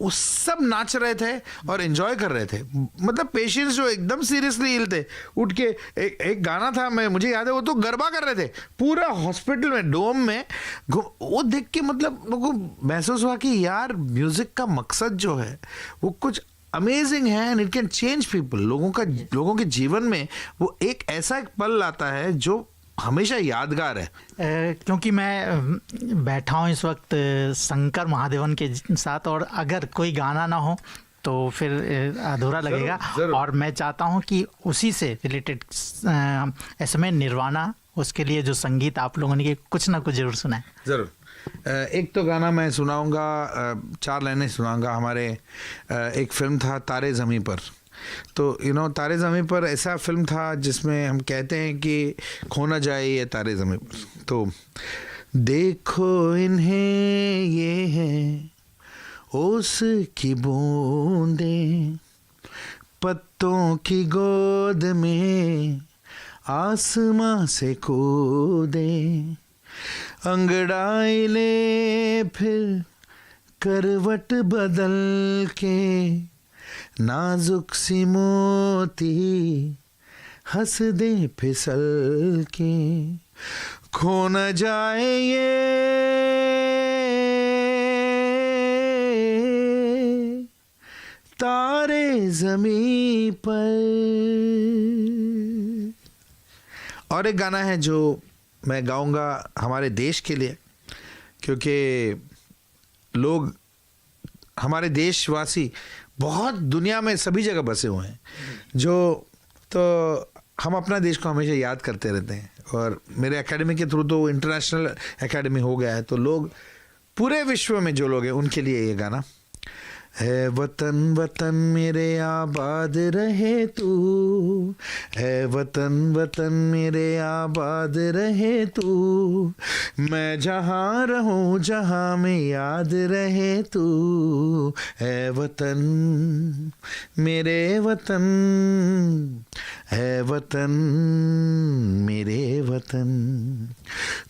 वो सब नाच रहे थे और एंजॉय कर रहे थे। मतलब पेशेंट्स जो एकदम सीरियसली इल थे, उठ के एक गाना था, मुझे याद है, वो तो गरबा कर रहे थे पूरा हॉस्पिटल में, डोम में। वो देख के मतलब लोगों को महसूस हुआ कि यार म्यूजिक का मकसद जो है वो कुछ अमेजिंग है, and it can change people. लोगों के जीवन में वो एक ऐसा एक पल लाता है जो हमेशा यादगार है। क्योंकि मैं बैठा हूँ इस वक्त शंकर महादेवन के साथ, और अगर कोई गाना ना हो तो फिर अधूरा लगेगा। और मैं चाहता हूँ कि उसी से रिलेटेड इसमें निर्वाणा, उसके लिए जो संगीत आप लोगों ने कुछ ना कुछ जरूर सुना है। ज़रूर। एक तो गाना मैं सुनाऊंगा, 4 लाइनें सुनाऊंगा। हमारे एक फिल्म था तारे ज़मीं पर, तो तारे ज़मीं पर ऐसा फिल्म था जिसमें हम कहते हैं कि खो ना जाए ये तारे ज़मीं पर। तो देखो इन्हें, ये है ओस की बूंदें, पत्तों की गोद में आसमां से कूदे, अंगड़ाई ले फिर करवट बदल के, नाजुक सी मोती हंस दे फिसल के, खो न जाए ये तारे ज़मीं पर। और एक गाना है जो मैं गाऊंगा हमारे देश के लिए, क्योंकि लोग, हमारे देशवासी बहुत दुनिया में सभी जगह बसे हुए हैं, तो हम अपना देश को हमेशा याद करते रहते हैं। और मेरे एकेडमी के थ्रू तो इंटरनेशनल एकेडमी हो गया है, तो लोग पूरे विश्व में जो लोग हैं उनके लिए ये गाना है। वतन वतन मेरे आबाद रहे तू, है वतन वतन मेरे आबाद रहे तू, मैं जहाँ रहूँ जहाँ में याद रहे तू, है वतन मेरे वतन, है वतन मेरे वतन,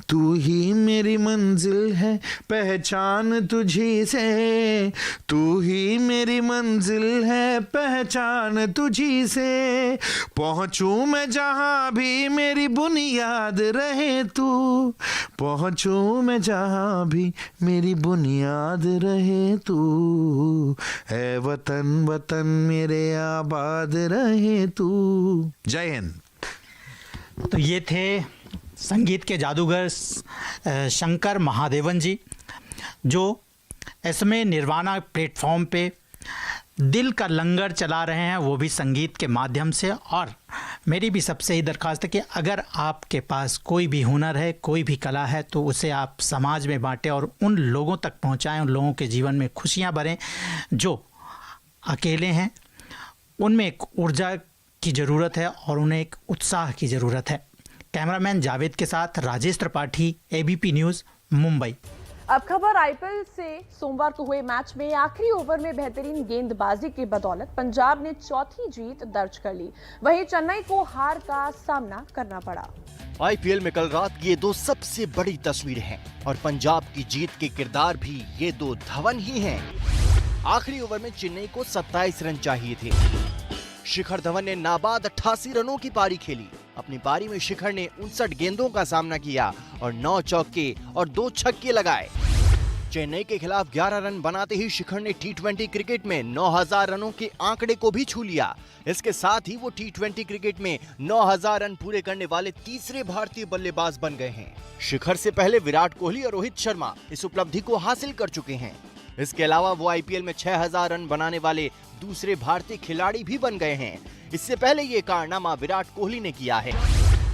तू ही मेरी मंजिल है पहचान तुझी से, तू ही मेरी मंजिल है पहचान तुझी से, पहुँचूँ मैं जहाँ भी मेरी बुनियाद रहे तू, पहुँचूँ मैं जहाँ भी मेरी बुनियाद रहे तू, है वतन वतन मेरे आबाद रहे तू। जय हिंद। तो ये थे संगीत के जादूगर शंकर महादेवन जी, जो इसमें निर्वाणा प्लेटफॉर्म पे दिल का लंगर चला रहे हैं, वो भी संगीत के माध्यम से। और मेरी भी सबसे ही दरख्वास्त है कि अगर आपके पास कोई भी हुनर है, कोई भी कला है, तो उसे आप समाज में बांटें और उन लोगों तक पहुंचाएं, उन लोगों के जीवन में खुशियां भरें जो अकेले हैं। उनमें एक ऊर्जा की ज़रूरत है और उन्हें एक उत्साह की ज़रूरत है। कैमरामैन जावेद के साथ राजेश त्रिपाठी, एबीपी न्यूज़, मुंबई। अब खबर आईपीएल से। सोमवार को हुए मैच में आखिरी ओवर में बेहतरीन गेंदबाजी की बदौलत पंजाब ने चौथी जीत दर्ज कर ली, वहीं चेन्नई को हार का सामना करना पड़ा। आईपीएल में कल रात ये 2 सबसे बड़ी तस्वीरें हैं और पंजाब की जीत के किरदार भी ये 2 धवन ही हैं। आखिरी ओवर में चेन्नई को 27 रन चाहिए थे। शिखर धवन ने नाबाद 88 रनों की पारी खेली। अपनी पारी में शिखर ने 59 गेंदों का सामना किया और 9 चौके और 2 छक्के लगाए। चेन्नई के खिलाफ 11 रन बनाते ही शिखर ने टी20 क्रिकेट में 9000 रनों के आंकड़े को भी छू लिया। इसके साथ ही वो टी20 क्रिकेट में 9000 रन पूरे करने वाले तीसरे भारतीय बल्लेबाज बन गए हैं। शिखर से पहले विराट कोहली और रोहित शर्मा इस उपलब्धि को हासिल कर चुके हैं। इसके अलावा वो आईपीएल में 6000 रन बनाने वाले दूसरे भारतीय खिलाड़ी भी बन गए हैं। इससे पहले ये कारनामा विराट कोहली ने किया है।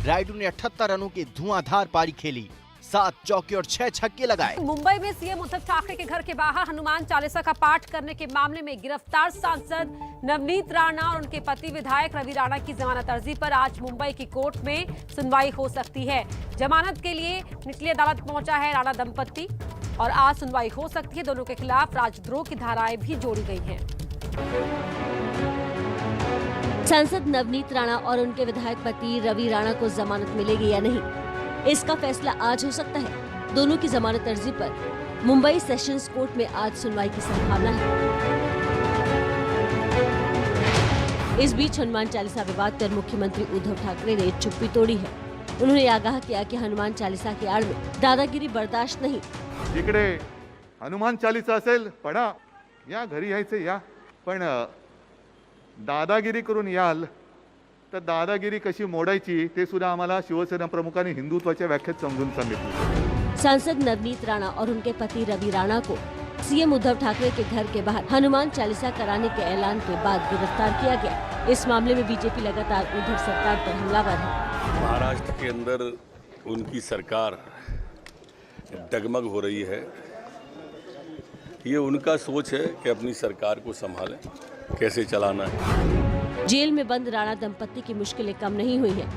रायडू ने 78 रनों की धुआंधार पारी खेली, 7 चौके और 6 छक्के लगाए। मुंबई में सीएम उद्धव ठाकरे के घर के बाहर हनुमान चालीसा का पाठ करने के मामले में गिरफ्तार सांसद नवनीत राणा और उनके पति विधायक रवि राणा की जमानत अर्जी पर आज मुंबई की कोर्ट में सुनवाई हो सकती है। जमानत के लिए निचली अदालत पहुंचा है राणा दंपति और आज सुनवाई हो सकती है। दोनों के खिलाफ राजद्रोह की धाराएं भी जोड़ी गई हैं। सांसद नवनीत राणा और उनके विधायक पति रवि राणा को जमानत मिलेगी या नहीं, इसका फैसला आज हो सकता है। दोनों की जमानत अर्जी पर मुंबई सेशंस कोर्ट में आज सुनवाई की संभावना है। इस बीच हनुमान चालीसा विवाद पर मुख्यमंत्री उद्धव ठाकरे ने चुप्पी तोड़ी है। उन्होंने आगाह किया कि हनुमान चालीसा की आड़ में दादागिरी बर्दाश्त नहीं। जिकडे हनुमान चालीसा असेल पढा, या घरी यायचे या, पण दादागिरी करून याल तर दादागिरी कशी मोडायची ते सुद्धा आम्हाला शिवसेना प्रमुखांनी हिंदुत्वाच्या व्याख्यात समजून सांगितलं। सांसद नवनीत राणा और उनके पति रवि राणा को सीएम उद्धव ठाकरे के घर के बाहर हनुमान चालीसा कराने के ऐलान के बाद गिरफ्तार किया गया। इस मामले में बीजेपी लगातार उद्धव सरकार पर हमलावर है। महाराष्ट्र के अंदर उनकी सरकार डगमग हो रही है। ये उनका सोच है कि अपनी सरकार को संभालें, कैसे चलाना है। जेल में बंद राणा दंपत्ति की मुश्किलें कम नहीं हुई है।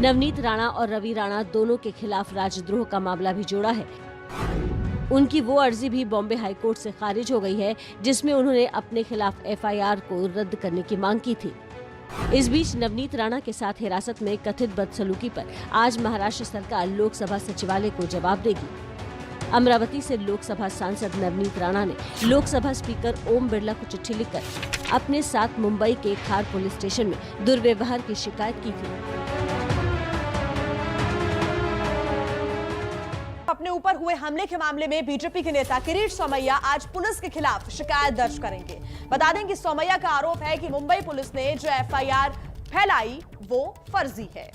नवनीत राणा और रवि राणा दोनों के खिलाफ राजद्रोह का मामला भी जोड़ा है। उनकी वो अर्जी भी बॉम्बे हाईकोर्ट से खारिज हो गई है जिसमें उन्होंने अपने खिलाफ एफआईआर को रद्द करने की मांग की थी। इस बीच नवनीत राणा के साथ हिरासत में कथित बदसलूकी पर आज महाराष्ट्र सरकार लोकसभा सचिवालय को जवाब देगी। अमरावती से लोकसभा सांसद नवनीत राणा ने लोकसभा स्पीकर ओम बिरला को चिट्ठी लिखकर अपने साथ मुंबई के खार पुलिस स्टेशन में दुर्व्यवहार की शिकायत की थी। अपने ऊपर हुए हमले के मामले में बीजेपी के नेता किरीट सोमैया आज पुलिस के खिलाफ शिकायत दर्ज करेंगे। बता दें कि सोमैया का आरोप है कि मुंबई पुलिस ने जो एफआईआर फैलाई वो फर्जी है।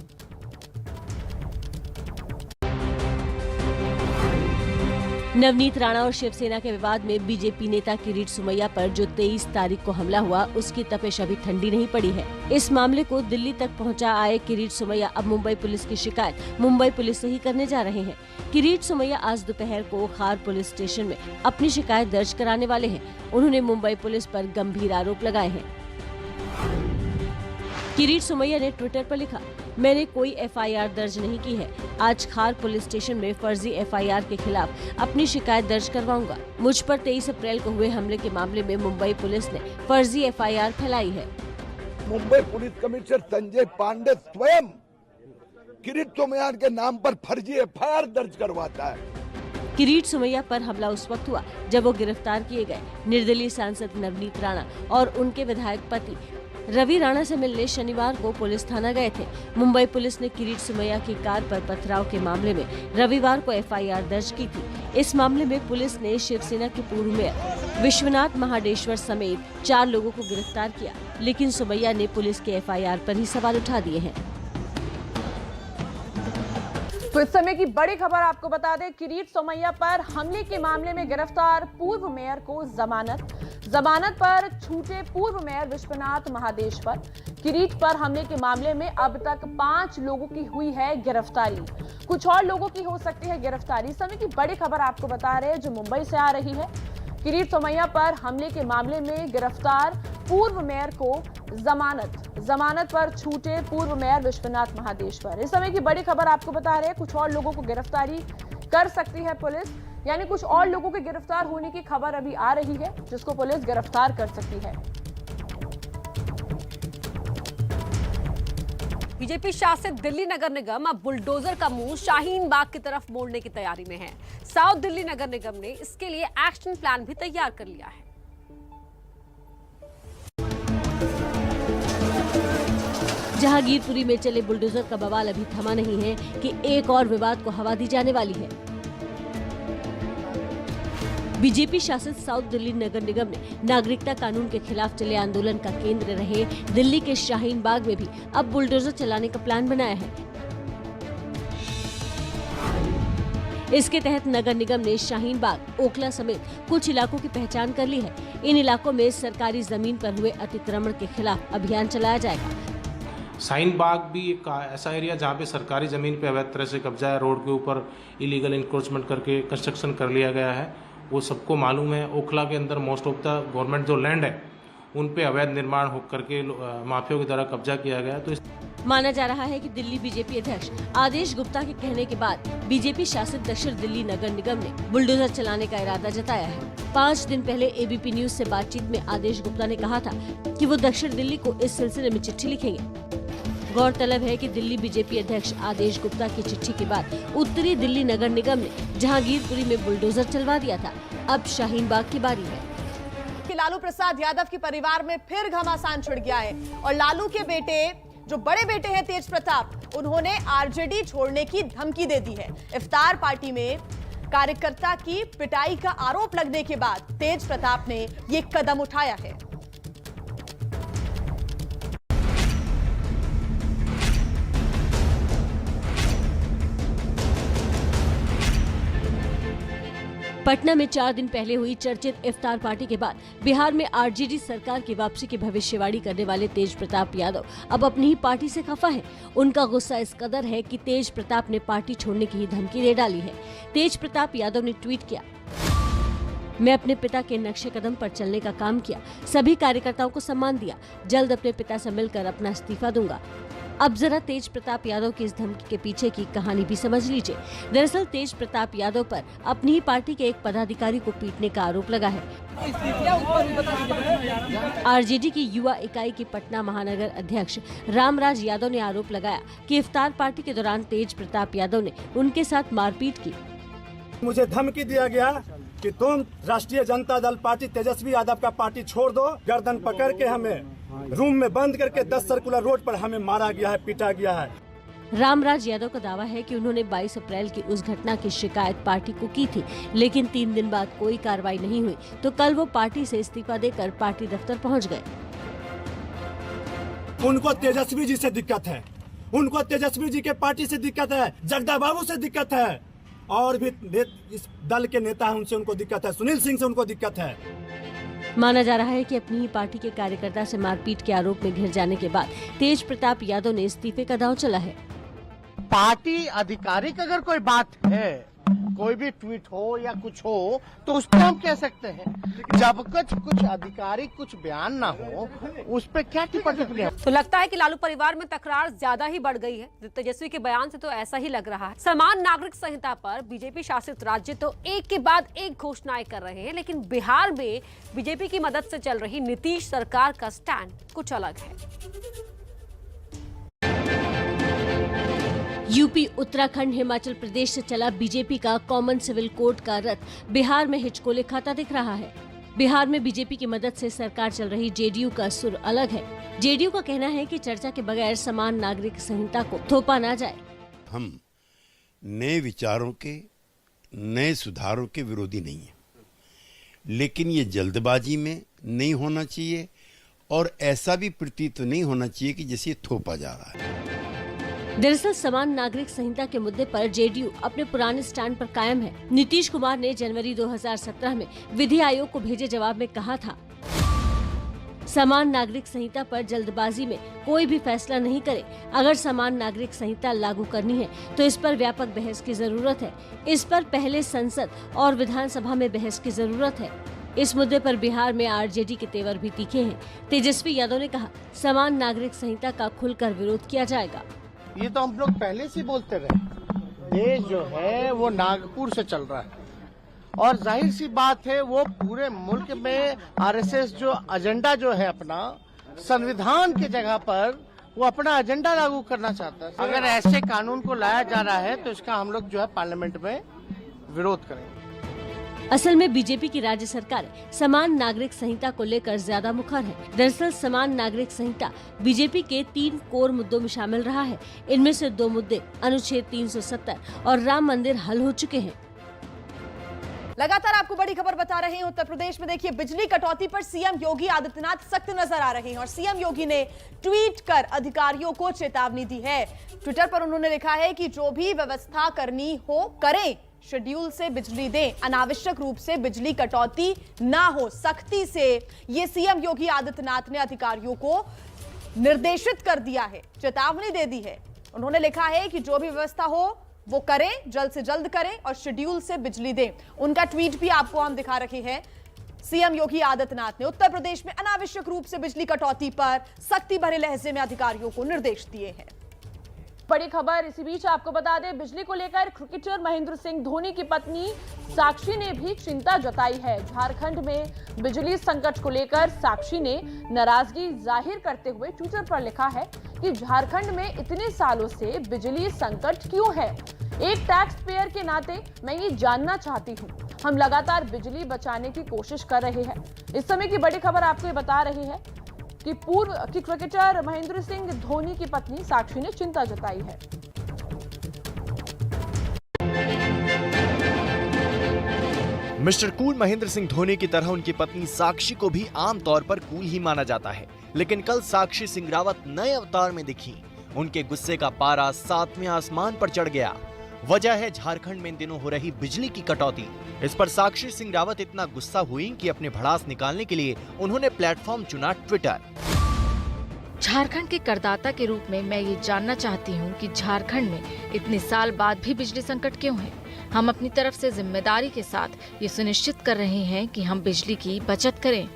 नवनीत राणा और शिवसेना के विवाद में बीजेपी नेता किरीट सोमैया पर जो 23 तारीख को हमला हुआ उसकी तपिश अभी ठंडी नहीं पड़ी है। इस मामले को दिल्ली तक पहुंचा आए किरीट सोमैया अब मुंबई पुलिस की शिकायत मुंबई पुलिस से ही करने जा रहे हैं। किरीट सोमैया आज दोपहर को खार पुलिस स्टेशन में अपनी शिकायत दर्ज कराने वाले हैं। उन्होंने मुंबई पुलिस पर गंभीर आरोप लगाए हैं। किरीट सोमैया ने ट्विटर पर लिखा, मैंने कोई एफआईआर दर्ज नहीं की है। आज खार पुलिस स्टेशन में फर्जी एफआईआर के खिलाफ अपनी शिकायत दर्ज करवाऊंगा। मुझ पर 23 अप्रैल को हुए हमले के मामले में मुंबई पुलिस ने फर्जी एफआईआर फैलाई है। मुंबई पुलिस कमिश्नर संजय पांडे स्वयं किरीट सोमैया के नाम पर फर्जी एफआईआर दर्ज करवाता है। किरीट सोमैया पर हमला उस वक्त हुआ जब वो गिरफ्तार किए गए। निर्दलीय सांसद नवनीत राणा और उनके विधायक पति रवि राणा से मिलने शनिवार को पुलिस थाना गए थे। मुंबई पुलिस ने किरीट सोमैया की कार पर पथराव के मामले में रविवार को एफआईआर दर्ज की थी। इस मामले में पुलिस ने शिवसेना के पूर्व मेयर विश्वनाथ महाडेश्वर समेत 4 लोगों को गिरफ्तार किया, लेकिन सोमैया ने पुलिस के एफआईआर पर ही सवाल उठा दिए हैं। तो इस समय की बड़ी खबर आपको बता दें, किरीट सोमैया पर हमले के मामले में गिरफ्तार पूर्व मेयर को जमानत पर छूटे पूर्व मेयर विश्वनाथ महाडेश्वर। किरीट पर हमले के मामले में अब तक 5 लोगों की हुई है गिरफ्तारी। कुछ और लोगों की हो सकती है गिरफ्तारी। इस समय की बड़ी खबर आपको बता रहे हैं जो मुंबई से आ रही है। किरीट सोमैया पर हमले के मामले में गिरफ्तार पूर्व मेयर को जमानत पर छूटे पूर्व मेयर विश्वनाथ महाडेश्वर। इस समय की बड़ी खबर आपको बता रहे हैं कुछ और लोगों को गिरफ्तारी कर सकती है पुलिस, यानी कुछ और लोगों के गिरफ्तार होने की खबर अभी आ रही है जिसको पुलिस गिरफ्तार कर सकती है। बीजेपी शासित दिल्ली नगर निगम अब बुलडोजर का मुंह शाहीन बाग की तरफ मोड़ने की तैयारी में है। साउथ दिल्ली नगर निगम ने इसके लिए एक्शन प्लान भी तैयार कर लिया है। जहांगीरपुरी में चले बुलडोजर का बवाल अभी थमा नहीं है कि एक और विवाद को हवा दी जाने वाली है। बीजेपी शासित साउथ दिल्ली नगर निगम ने नागरिकता कानून के खिलाफ चले आंदोलन का केंद्र रहे दिल्ली के शाहीन बाग में भी अब बुलडोजर चलाने का प्लान बनाया है। इसके तहत नगर निगम ने शाहीन बाग, ओखला समेत कुछ इलाकों की पहचान कर ली है। इन इलाकों में सरकारी जमीन पर हुए अतिक्रमण के खिलाफ अभियान चलाया जाएगा। शाहीन बाग भी एक ऐसा एरिया जहाँ पे सरकारी ज़मीन पे अवैध तरह से कब्जा है, रोड के ऊपर इलीगल इंक्रोचमेंट करके कंस्ट्रक्शन कर लिया गया है, वो सबको मालूम है। ओखला के अंदर मोस्ट ऑफ द गवर्नमेंट जो लैंड है उन पे अवैध निर्माण हो करके माफियों की द्वारा कब्जा किया गया है। तो माना जा रहा है कि दिल्ली बीजेपी अध्यक्ष आदेश गुप्ता के कहने के बाद बीजेपी शासित दक्षिण दिल्ली नगर निगम ने बुलडोजर चलाने का इरादा जताया है। 5 दिन पहले एबीपी न्यूज से बातचीत में आदेश गुप्ता ने कहा था कि वो दक्षिण दिल्ली को इस सिलसिले में चिट्ठी लिखेंगे। गौरतलब है कि दिल्ली बीजेपी अध्यक्ष आदेश गुप्ता की चिट्ठी के बाद उत्तरी दिल्ली नगर निगम ने जहांगीरपुरी में बुलडोजर चलवा दिया था। अब शाहीन बाग की बारी है। लालू प्रसाद यादव के परिवार में फिर घमासान छिड़ गया है और लालू के बेटे, जो बड़े बेटे हैं तेज प्रताप, उन्होंने आरजेडी छोड़ने की धमकी दे दी है। इफ्तार पार्टी में कार्यकर्ता की पिटाई का आरोप लगने के बाद तेज प्रताप ने ये कदम उठाया है। पटना में 4 दिन पहले हुई चर्चित इफ्तार पार्टी के बाद बिहार में आरजेडी सरकार की वापसी की भविष्यवाणी करने वाले तेज प्रताप यादव अब अपनी ही पार्टी से खफा है। उनका गुस्सा इस कदर है कि तेज प्रताप ने पार्टी छोड़ने की ही धमकी दे डाली है। तेज प्रताप यादव ने ट्वीट किया, मैं अपने पिता के नक्शे कदम पर चलने का काम किया, सभी कार्यकर्ताओं को सम्मान दिया, जल्द अपने पिता से मिलकर अपना इस्तीफा दूंगा। अब जरा तेज प्रताप यादव की इस धमकी के पीछे की कहानी भी समझ लीजिए। दरअसल तेज प्रताप यादव पर अपनी ही पार्टी के एक पदाधिकारी को पीटने का आरोप लगा है। आरजेडी की युवा इकाई के पटना महानगर अध्यक्ष रामराज यादव ने आरोप लगाया कि इफ्तार पार्टी के दौरान तेज प्रताप यादव ने उनके साथ मारपीट की। मुझे धमकी दिया गया कि तुम राष्ट्रीय जनता दल पार्टी तेजस्वी यादव का पार्टी छोड़ दो। गर्दन पकड़ के हमें रूम में बंद करके 10 सर्कुलर रोड पर हमें मारा गया है, पीटा गया है। रामराज यादव का दावा है कि उन्होंने 22 अप्रैल की उस घटना की शिकायत पार्टी को की थी, लेकिन 3 दिन बाद कोई कार्रवाई नहीं हुई तो कल वो पार्टी से इस्तीफा देकर पार्टी दफ्तर पहुंच गए। उनको तेजस्वी जी से दिक्कत है, उनको तेजस्वी जी के पार्टी से दिक्कत है, जगदा बाबू से दिक्कत है, और भी इस दल के नेता हैं उनसे उनको दिक्कत है, सुनील सिंह से उनको दिक्कत है। माना जा रहा है कि अपनी ही पार्टी के कार्यकर्ता से मारपीट के आरोप में घिर जाने के बाद तेज प्रताप यादव ने इस्तीफे का दांव चला है। पार्टी आधिकारिक अगर कोई बात है, कोई भी ट्वीट हो या कुछ हो, तो उसको हम कह सकते हैं। जब कुछ आधिकारिक कुछ बयान ना हो, उस पे क्या टिप्पणी? तो लगता है कि लालू परिवार में तकरार ज्यादा ही बढ़ गई है। तेजस्वी के बयान से तो ऐसा ही लग रहा है। समान नागरिक संहिता पर बीजेपी शासित राज्य तो एक के बाद एक घोषणाएं कर रहे हैं, लेकिन बिहार में बीजेपी की मदद से चल रही नीतीश सरकार का स्टैंड कुछ अलग है। यूपी, उत्तराखंड, हिमाचल प्रदेश से चला बीजेपी का कॉमन सिविल कोड का रथ बिहार में हिचकोले खाता दिख रहा है। बिहार में बीजेपी की मदद से सरकार चल रही जेडीयू का सुर अलग है। जेडीयू का कहना है कि चर्चा के बगैर समान नागरिक संहिता को थोपा ना जाए। हम नए विचारों के, नए सुधारों के विरोधी नहीं है, लेकिन ये जल्दबाजी में नहीं होना चाहिए और ऐसा भी प्रतीत नहीं होना चाहिए कि जैसे थोपा जा रहा है। दरअसल समान नागरिक संहिता के मुद्दे पर जेडीयू अपने पुराने स्टैंड पर कायम है। नीतीश कुमार ने जनवरी 2017 में विधि आयोग को भेजे जवाब में कहा था, समान नागरिक संहिता पर जल्दबाजी में कोई भी फैसला नहीं करे। अगर समान नागरिक संहिता लागू करनी है तो इस पर व्यापक बहस की जरूरत है। इस पर पहले संसद और विधानसभा में बहस की जरूरत है। इस मुद्दे पर बिहार में आरजेडी के तेवर भी तीखे हैं। तेजस्वी यादव ने कहा, समान नागरिक संहिता का खुलकर विरोध किया जाएगा। ये तो हम लोग पहले से बोलते रहे। देश जो है वो नागपुर से चल रहा है और जाहिर सी बात है वो पूरे मुल्क में आरएसएस जो एजेंडा जो है अपना संविधान की जगह पर वो अपना एजेंडा लागू करना चाहता है। अगर ऐसे कानून को लाया जा रहा है तो इसका हम लोग जो है पार्लियामेंट में विरोध करेंगे। असल में बीजेपी की राज्य सरकार समान नागरिक संहिता को लेकर ज्यादा मुखर है। दरअसल समान नागरिक संहिता बीजेपी के 3 कोर मुद्दों में शामिल रहा है। इनमें से 2 मुद्दे अनुच्छेद 370 और राम मंदिर हल हो चुके हैं। लगातार आपको बड़ी खबर बता रहे हैं। उत्तर प्रदेश में देखिए, बिजली कटौती पर सीएम योगी आदित्यनाथ सख्त नजर आ रहे हैं और सीएम योगी ने ट्वीट कर अधिकारियों को चेतावनी दी है। ट्विटर पर उन्होंने लिखा है कि जो भी व्यवस्था करनी हो करें, शेड्यूल से बिजली दें, अनावश्यक रूप से बिजली कटौती ना हो, सख्ती से। ये सीएम योगी आदित्यनाथ ने अधिकारियों को निर्देशित कर दिया है, चेतावनी दे दी है। उन्होंने लिखा है कि जो भी व्यवस्था हो वो करें, जल्द से जल्द करें और शेड्यूल से बिजली दें। उनका ट्वीट भी आपको हम दिखा रहे हैं। सीएम योगी आदित्यनाथ ने उत्तर प्रदेश में अनावश्यक रूप से बिजली कटौती पर सख्ती भरे लहजे में अधिकारियों को निर्देश दिए हैं। बड़ी खबर इसी बीच आपको बता दें, बिजली को लेकर क्रिकेटर महेंद्र सिंह धोनी की पत्नी साक्षी ने भी चिंता जताई है। झारखंड में बिजली संकट को लेकर साक्षी ने नाराजगी जाहिर करते हुए ट्विटर पर लिखा है कि झारखंड में इतने सालों से बिजली संकट क्यों है। एक टैक्स पेयर के नाते मैं ये जानना चाहती हूँ। हम लगातार बिजली बचाने की कोशिश कर रहे हैं। इस समय की बड़ी खबर आपको ये बता रही है कि पूर्व क्रिकेटर महेंद्र सिंह धोनी की पत्नी साक्षी ने चिंता जताई है। मिस्टर कूल महेंद्र सिंह धोनी की तरह उनकी पत्नी साक्षी को भी आमतौर पर कूल ही माना जाता है, लेकिन कल साक्षी सिंह रावत नए अवतार में दिखी। उनके गुस्से का पारा 7वें आसमान पर चढ़ गया। वजह है झारखंड में इन दिनों हो रही बिजली की कटौती। इस पर साक्षी सिंह रावत इतना गुस्सा हुई कि अपने भड़ास निकालने के लिए उन्होंने प्लेटफॉर्म चुना ट्विटर। झारखंड के करदाता के रूप में मैं ये जानना चाहती हूँ कि झारखंड में इतने साल बाद भी बिजली संकट क्यों है। हम अपनी तरफ से जिम्मेदारी के साथ ये सुनिश्चित कर रहे हैं कि हम बिजली की बचत करें।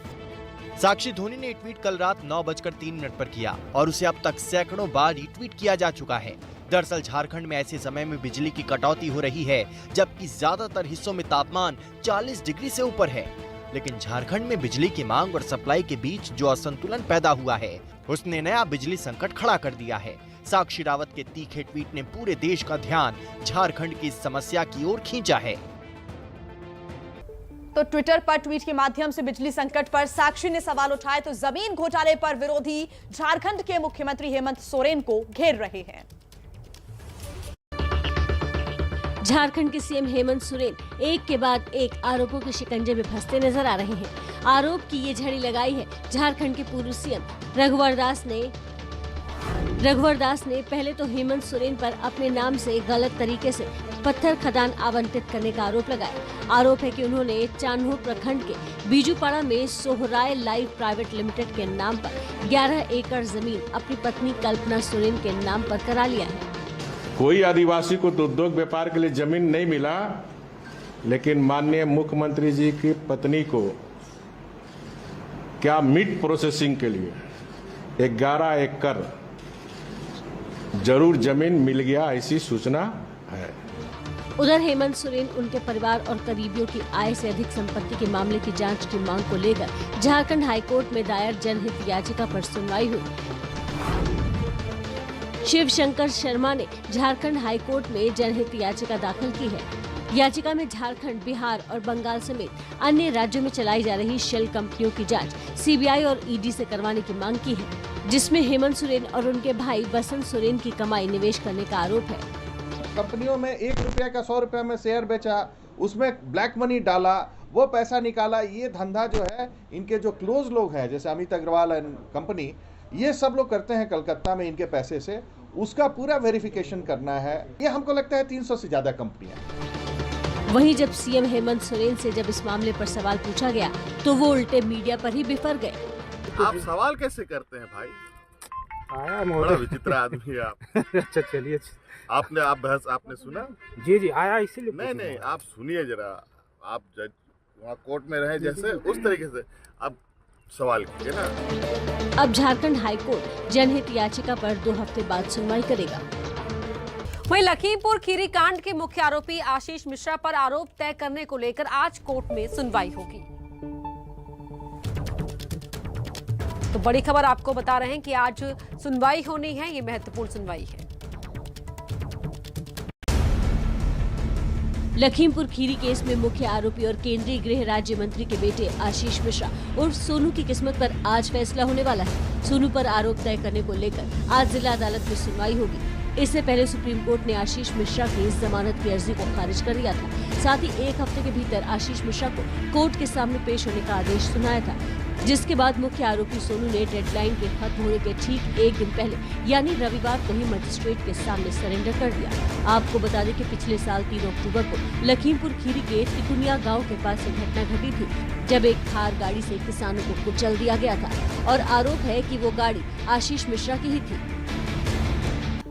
साक्षी धोनी ने ट्वीट कल रात 9:03 पर किया और उसे अब तक सैकड़ों बार रिट्वीट किया जा चुका है। दरअसल झारखंड में ऐसे समय में बिजली की कटौती हो रही है जबकि ज्यादातर हिस्सों में तापमान 40 डिग्री से ऊपर है, लेकिन झारखंड में बिजली की मांग और सप्लाई के बीच जो असंतुलन पैदा हुआ है उसने नया बिजली संकट खड़ा कर दिया है। साक्षी रावत के तीखे ट्वीट ने पूरे देश का ध्यान झारखंड की इस समस्या की ओर खींचा है। तो ट्विटर पर ट्वीट के माध्यम से बिजली संकट पर साक्षी ने सवाल उठाए तो जमीन घोटाले पर विरोधी झारखंड के मुख्यमंत्री हेमंत सोरेन को घेर रहे हैं। झारखंड के सीएम हेमंत सोरेन एक के बाद एक आरोपों के शिकंजे में फंसते नजर आ रहे हैं। आरोप की ये झड़ी लगाई है झारखंड के पूर्व सीएम रघुवर दास ने पहले तो हेमंत सोरेन पर अपने नाम से गलत तरीके से पत्थर खदान आवंटित करने का आरोप लगाया। आरोप है कि उन्होंने चान्हो प्रखंड के बीजूपाड़ा में सोहराय लाइव प्राइवेट लिमिटेड के नाम पर 11 एकड़ जमीन अपनी पत्नी कल्पना सोरेन के नाम पर करा लिया है। कोई आदिवासी को तो उद्योग व्यापार के लिए जमीन नहीं मिला, लेकिन माननीय मुख्यमंत्री जी की पत्नी को क्या मीट प्रोसेसिंग के लिए 11 एकड़ जरूर जमीन मिल गया, ऐसी सूचना है। उधर हेमंत सोरेन उनके परिवार और करीबियों की आय से अधिक संपत्ति के मामले की जांच की मांग को लेकर झारखंड हाईकोर्ट में दायर जनहित याचिका पर सुनवाई हुई। शिव शंकर शर्मा ने झारखंड हाईकोर्ट में जनहित याचिका दाखिल की है। याचिका में झारखंड, बिहार और बंगाल समेत अन्य राज्यों में चलाई जा रही शेल कंपनियों की जांच सीबीआई और ईडी से करवाने की मांग की है, जिसमें हेमंत सोरेन और उनके भाई बसंत सोरेन की कमाई निवेश करने का आरोप है। कंपनियों में 1 रुपया का 100 रुपया में शेयर बेचा, उसमें ब्लैक मनी डाला, वो पैसा निकाला। ये धंधा जो है इनके जो क्लोज लोग हैं जैसे अमित अग्रवाल एंड कंपनी, ये सब लोग करते हैं कलकत्ता में इनके पैसे से। उसका पूरा वेरिफिकेशन करना है। ये हमको लगता है 300 से ज्यादा कंपनियां। वहीं जब सीएम हेमंत सोरेन से जब इस मामले पर सवाल पूछा गया तो वो उल्टे मीडिया पर ही बिफर गए। आप सवाल कैसे करते हैं भाई? बड़ा विचित्र आदमी है आप। अच्छा चलिए, आपने सुना? जी जी आया, इसीलिए नहीं आप सुनिए जरा। आप जज वहाँ कोर्ट में रहे जैसे उस तरीके से आप सवाल कीजिए ना। अब झारखंड हाईकोर्ट जनहित याचिका पर 2 हफ्ते बाद सुनवाई करेगा। वहीं लखीमपुर खीरी कांड के मुख्य आरोपी आशीष मिश्रा पर आरोप तय करने को लेकर आज कोर्ट में सुनवाई होगी। तो बड़ी खबर आपको बता रहे हैं कि आज सुनवाई होनी है। ये महत्वपूर्ण सुनवाई है। लखीमपुर खीरी केस में मुख्य आरोपी और केंद्रीय गृह राज्य मंत्री के बेटे आशीष मिश्रा उर्फ सोनू की किस्मत पर आज फैसला होने वाला है। सोनू पर आरोप तय करने को लेकर आज जिला अदालत में सुनवाई होगी। इससे पहले सुप्रीम कोर्ट ने आशीष मिश्रा की जमानत की अर्जी को खारिज कर दिया था। साथ ही 1 हफ्ते के भीतर आशीष मिश्रा को कोर्ट के सामने पेश होने का आदेश सुनाया था, जिसके बाद मुख्य आरोपी सोनू ने डेडलाइन के खत्म होने के ठीक 1 दिन पहले यानी रविवार को ही मजिस्ट्रेट के सामने सरेंडर कर दिया। आपको बता दें कि पिछले साल 3 अक्टूबर को लखीमपुर खीरी के तिकुनिया गांव के पास एक घटना घटी थी, जब एक थार गाड़ी से किसानों को कुचल दिया गया था और आरोप है कि वो गाड़ी आशीष मिश्रा की ही थी।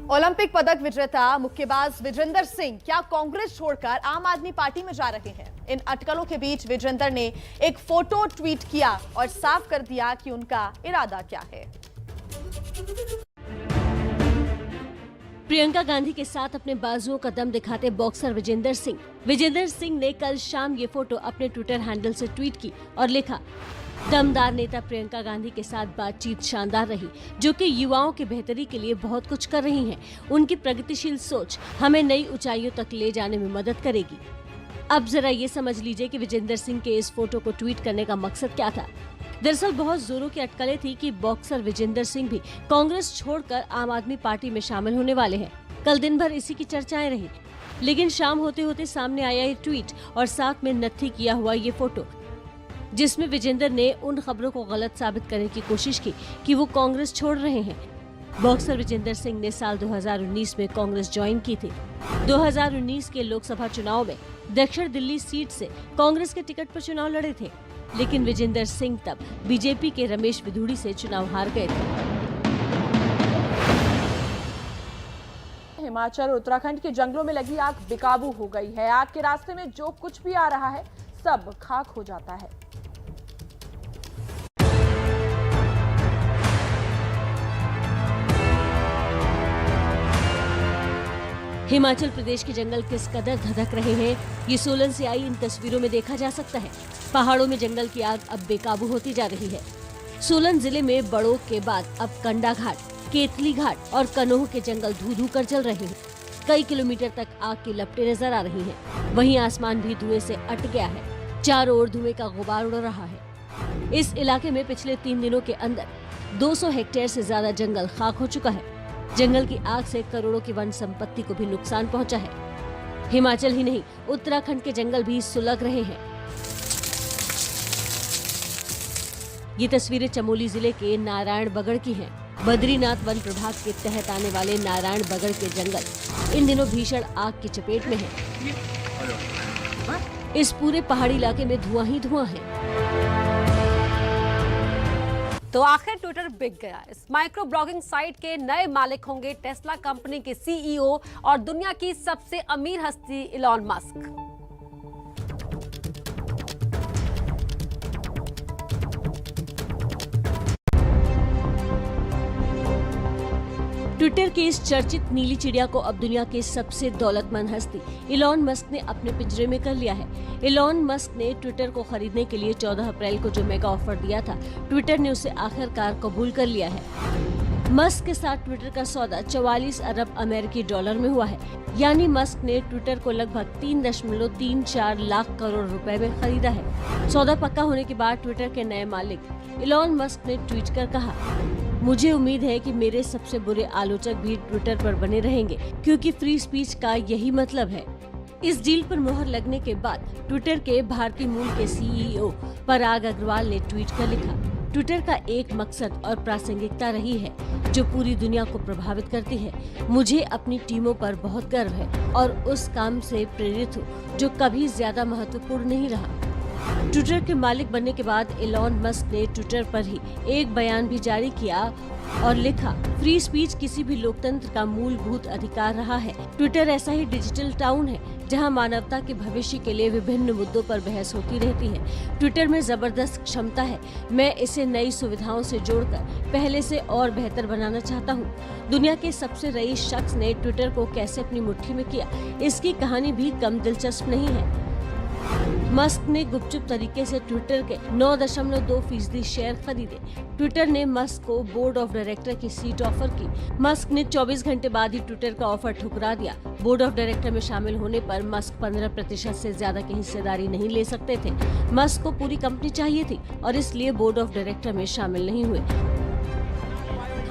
ओलंपिक पदक विजेता मुक्केबाज विजेंदर सिंह क्या कांग्रेस छोड़कर आम आदमी पार्टी में जा रहे हैं? इन अटकलों के बीच विजेंदर ने एक फोटो ट्वीट किया और साफ कर दिया कि उनका इरादा क्या है। प्रियंका गांधी के साथ अपने बाजुओं का दम दिखाते बॉक्सर विजेंदर सिंह ने कल शाम ये फोटो अपने ट्विटर हैंडल से ट्वीट की और लिखा, दमदार नेता प्रियंका गांधी के साथ बातचीत शानदार रही, जो कि युवाओं की बेहतरी के लिए बहुत कुछ कर रही हैं। उनकी प्रगतिशील सोच हमें नई ऊंचाइयों तक ले जाने में मदद करेगी। अब जरा ये समझ लीजिए कि विजेंदर सिंह के इस फोटो को ट्वीट करने का मकसद क्या था। दरअसल बहुत जोरों की अटकलें थी कि बॉक्सर विजेंदर सिंह भी कांग्रेस छोड़कर आम आदमी पार्टी में शामिल होने वाले हैं। कल दिन भर इसी की चर्चाएं रही, लेकिन शाम होते होते सामने आया ये ट्वीट और साथ में नत्थी किया हुआ ये फोटो, जिसमें विजेंदर ने उन खबरों को गलत साबित करने की कोशिश की कि वो कांग्रेस छोड़ रहे हैं। बॉक्सर विजेंदर सिंह ने साल 2019 में कांग्रेस ज्वाइन की थी। 2019 के लोकसभा चुनाव में दक्षिण दिल्ली सीट से कांग्रेस के टिकट पर चुनाव लड़े थे, लेकिन विजेंदर सिंह तब बीजेपी के रमेश बिधूड़ी से चुनाव हार गए थे। हिमाचल और उत्तराखंड के जंगलों में लगी आग बेकाबू हो गई है। आग के रास्ते में जो कुछ भी आ रहा है सब खाक हो जाता है। हिमाचल प्रदेश के जंगल किस कदर धधक रहे हैं, ये सोलन से आई इन तस्वीरों में देखा जा सकता है। पहाड़ों में जंगल की आग अब बेकाबू होती जा रही है। सोलन जिले में बड़ोग के बाद अब कंडा घाट, केतली घाट और कनोह के जंगल धू-धू कर जल रहे हैं। कई किलोमीटर तक आग की लपटें नजर आ रही हैं। वहीं आसमान भी धुएं से अट गया है। चारों ओर धुएं का गुबार उड़ रहा है। इस इलाके में पिछले 3 दिनों के अंदर 200 हेक्टेयर से ज्यादा जंगल खाक हो चुका है। जंगल की आग से करोड़ों की वन संपत्ति को भी नुकसान पहुंचा है। हिमाचल ही नहीं, उत्तराखंड के जंगल भी सुलग रहे हैं। ये तस्वीरें चमोली जिले के नारायण बगड़ की हैं। बद्रीनाथ वन प्रभाग के तहत आने वाले नारायण बगड़ के जंगल इन दिनों भीषण आग की चपेट में है। इस पूरे पहाड़ी इलाके में धुआं ही धुआं है। तो आखिर ट्विटर बिक गया। इस माइक्रो ब्लॉगिंग साइट के नए मालिक होंगे टेस्ला कंपनी के सीईओ और दुनिया की सबसे अमीर हस्ती इलॉन मस्क। ट्विटर के इस चर्चित नीली चिड़िया को अब दुनिया के सबसे दौलतमंद हस्ती इलॉन मस्क ने अपने पिंजरे में कर लिया है। इलॉन मस्क ने ट्विटर को खरीदने के लिए 14 अप्रैल को जो मेगा ऑफर दिया था, ट्विटर ने उसे आखिरकार कबूल कर लिया है। मस्क के साथ ट्विटर का सौदा 44 अरब अमेरिकी डॉलर में हुआ है। यानी मस्क ने ट्विटर को लगभग 3.34 लाख करोड़ रुपए में खरीदा है। सौदा पक्का होने के बाद ट्विटर के नए मालिक इलॉन मस्क ने ट्वीट कर कहा, मुझे उम्मीद है कि मेरे सबसे बुरे आलोचक भी ट्विटर पर बने रहेंगे, क्योंकि फ्री स्पीच का यही मतलब है। इस डील पर मुहर लगने के बाद ट्विटर के भारतीय मूल के सीईओ पराग अग्रवाल ने ट्वीट कर लिखा, ट्विटर का एक मकसद और प्रासंगिकता रही है जो पूरी दुनिया को प्रभावित करती है। मुझे अपनी टीमों पर बहुत गर्व है और उस काम से प्रेरित हूँ जो कभी ज्यादा महत्वपूर्ण नहीं रहा। ट्विटर के मालिक बनने के बाद इलॉन मस्क ने ट्विटर पर ही एक बयान भी जारी किया और लिखा, फ्री स्पीच किसी भी लोकतंत्र का मूलभूत अधिकार रहा है। ट्विटर ऐसा ही डिजिटल टाउन है जहां मानवता के भविष्य के लिए विभिन्न मुद्दों पर बहस होती रहती है। ट्विटर में जबरदस्त क्षमता है। मैं इसे नई सुविधाओं से जोड़कर पहले से और बेहतर बनाना चाहता हूं। दुनिया के सबसे रईस शख्स ने ट्विटर को कैसे अपनी मुट्ठी में किया, इसकी कहानी भी कम दिलचस्प नहीं है। मस्क ने गुपचुप तरीके से ट्विटर के 9.2% शेयर खरीदे। ट्विटर ने मस्क को बोर्ड ऑफ डायरेक्टर की सीट ऑफर की। मस्क ने 24 घंटे बाद ही ट्विटर का ऑफर ठुकरा दिया। बोर्ड ऑफ डायरेक्टर में शामिल होने पर मस्क 15% से ज्यादा की हिस्सेदारी नहीं ले सकते थे। मस्क को पूरी कंपनी चाहिए थी और इसलिए बोर्ड ऑफ डायरेक्टर में शामिल नहीं हुए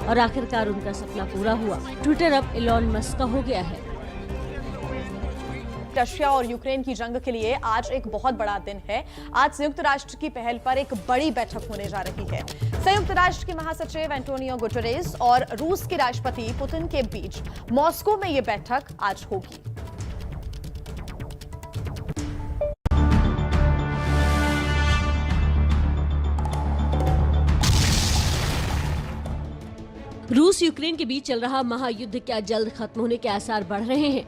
और आखिरकार उनका सपना पूरा हुआ। ट्विटर अब इलॉन मस्क का हो गया है। रशिया और यूक्रेन की जंग के लिए आज एक बहुत बड़ा दिन है। आज संयुक्त राष्ट्र की पहल पर एक बड़ी बैठक होने जा रही है। संयुक्त राष्ट्र के महासचिव एंटोनियो गुटेरेस और रूस के राष्ट्रपति पुतिन के बीच मॉस्को में यह बैठक आज होगी। रूस यूक्रेन के बीच चल रहा महायुद्ध क्या जल्द खत्म होने के आसार बढ़ रहे हैं?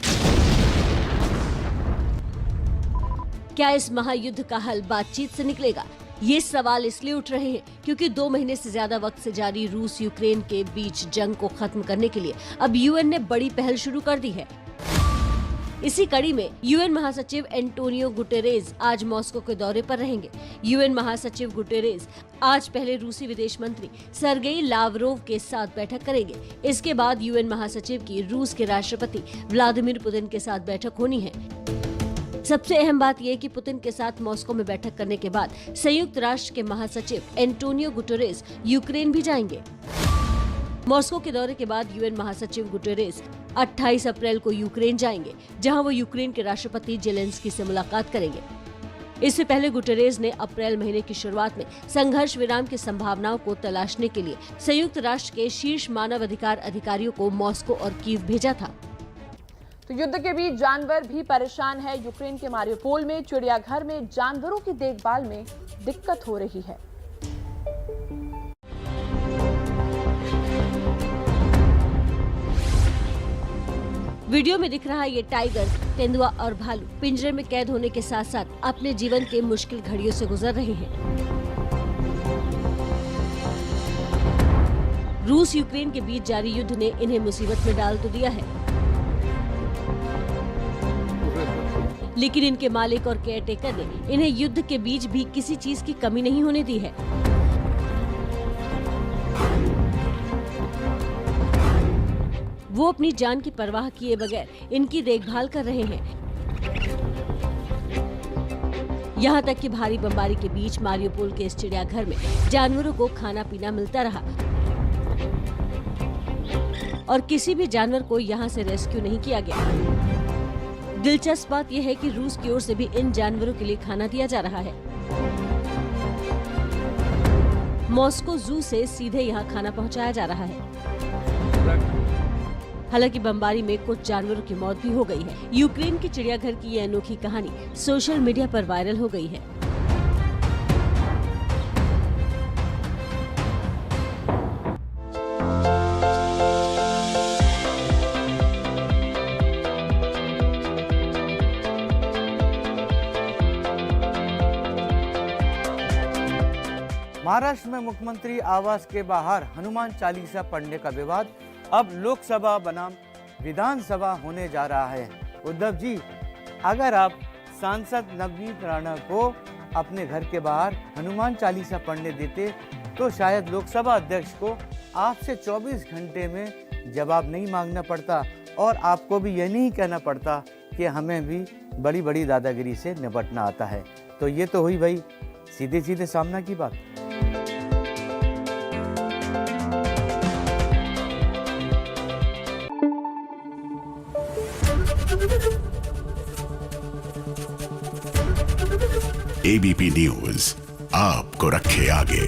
क्या इस महायुद्ध का हल बातचीत से निकलेगा? ये सवाल इसलिए उठ रहे हैं क्योंकि 2 महीने से ज्यादा वक्त से जारी रूस यूक्रेन के बीच जंग को खत्म करने के लिए अब यूएन ने बड़ी पहल शुरू कर दी है। इसी कड़ी में यूएन महासचिव एंटोनियो गुटेरेस आज मॉस्को के दौरे पर रहेंगे। यूएन महासचिव गुटेरेस आज पहले रूसी विदेश मंत्री सर्गेई लावरोव के साथ बैठक करेंगे। इसके बाद यूएन महासचिव की रूस के राष्ट्रपति व्लादिमीर पुतिन के साथ बैठक होनी है। सबसे अहम बात यह कि पुतिन के साथ मॉस्को में बैठक करने के बाद संयुक्त राष्ट्र के महासचिव एंटोनियो गुटेरेस यूक्रेन भी जाएंगे। मॉस्को के दौरे के बाद यूएन महासचिव गुटेरेस 28 अप्रैल को यूक्रेन जाएंगे, जहां वो यूक्रेन के राष्ट्रपति जेलेंस्की से मुलाकात करेंगे। इससे पहले गुटेरेस ने अप्रैल महीने की शुरुआत में संघर्ष विराम की संभावनाओं को तलाशने के लिए संयुक्त राष्ट्र के शीर्ष मानव अधिकार अधिकारियों को मॉस्को और कीव भेजा था। तो युद्ध के बीच जानवर भी परेशान है। यूक्रेन के मारियोपोल में चिड़ियाघर में जानवरों की देखभाल में दिक्कत हो रही है। वीडियो में दिख रहा ये टाइगर, तेंदुआ और भालू पिंजरे में कैद होने के साथ साथ अपने जीवन के मुश्किल घड़ियों से गुजर रहे हैं। रूस यूक्रेन के बीच जारी युद्ध ने इन्हें मुसीबत में डाल तो दिया है, लेकिन इनके मालिक और केयरटेकर ने इन्हें युद्ध के बीच भी किसी चीज की कमी नहीं होने दी है। वो अपनी जान की परवाह किए बगैर इनकी देखभाल कर रहे हैं। यहाँ तक कि भारी बमबारी के बीच मारियोपोल के इस चिड़ियाघर में जानवरों को खाना पीना मिलता रहा और किसी भी जानवर को यहाँ से रेस्क्यू नहीं किया गया। दिलचस्प बात यह है कि रूस की ओर से भी इन जानवरों के लिए खाना दिया जा रहा है। मॉस्को जू से सीधे यहाँ खाना पहुँचाया जा रहा है। हालांकि बमबारी में कुछ जानवरों की मौत भी हो गई है। यूक्रेन के चिड़ियाघर की ये अनोखी कहानी सोशल मीडिया पर वायरल हो गई है। महाराष्ट्र में मुख्यमंत्री आवास के बाहर हनुमान चालीसा पढ़ने का विवाद अब लोकसभा बनाम विधानसभा होने जा रहा है। उद्धव जी, अगर आप सांसद नवनीत राणा को अपने घर के बाहर हनुमान चालीसा पढ़ने देते तो शायद लोकसभा अध्यक्ष को आपसे 24 घंटे में जवाब नहीं मांगना पड़ता और आपको भी यह नहीं कहना पड़ता कि हमें भी बड़ी बड़ी दादागिरी से निपटना आता है। तो ये तो हुई भाई सीधे सीधे सामना की बात। एबीपी न्यूज आपको रखे आगे।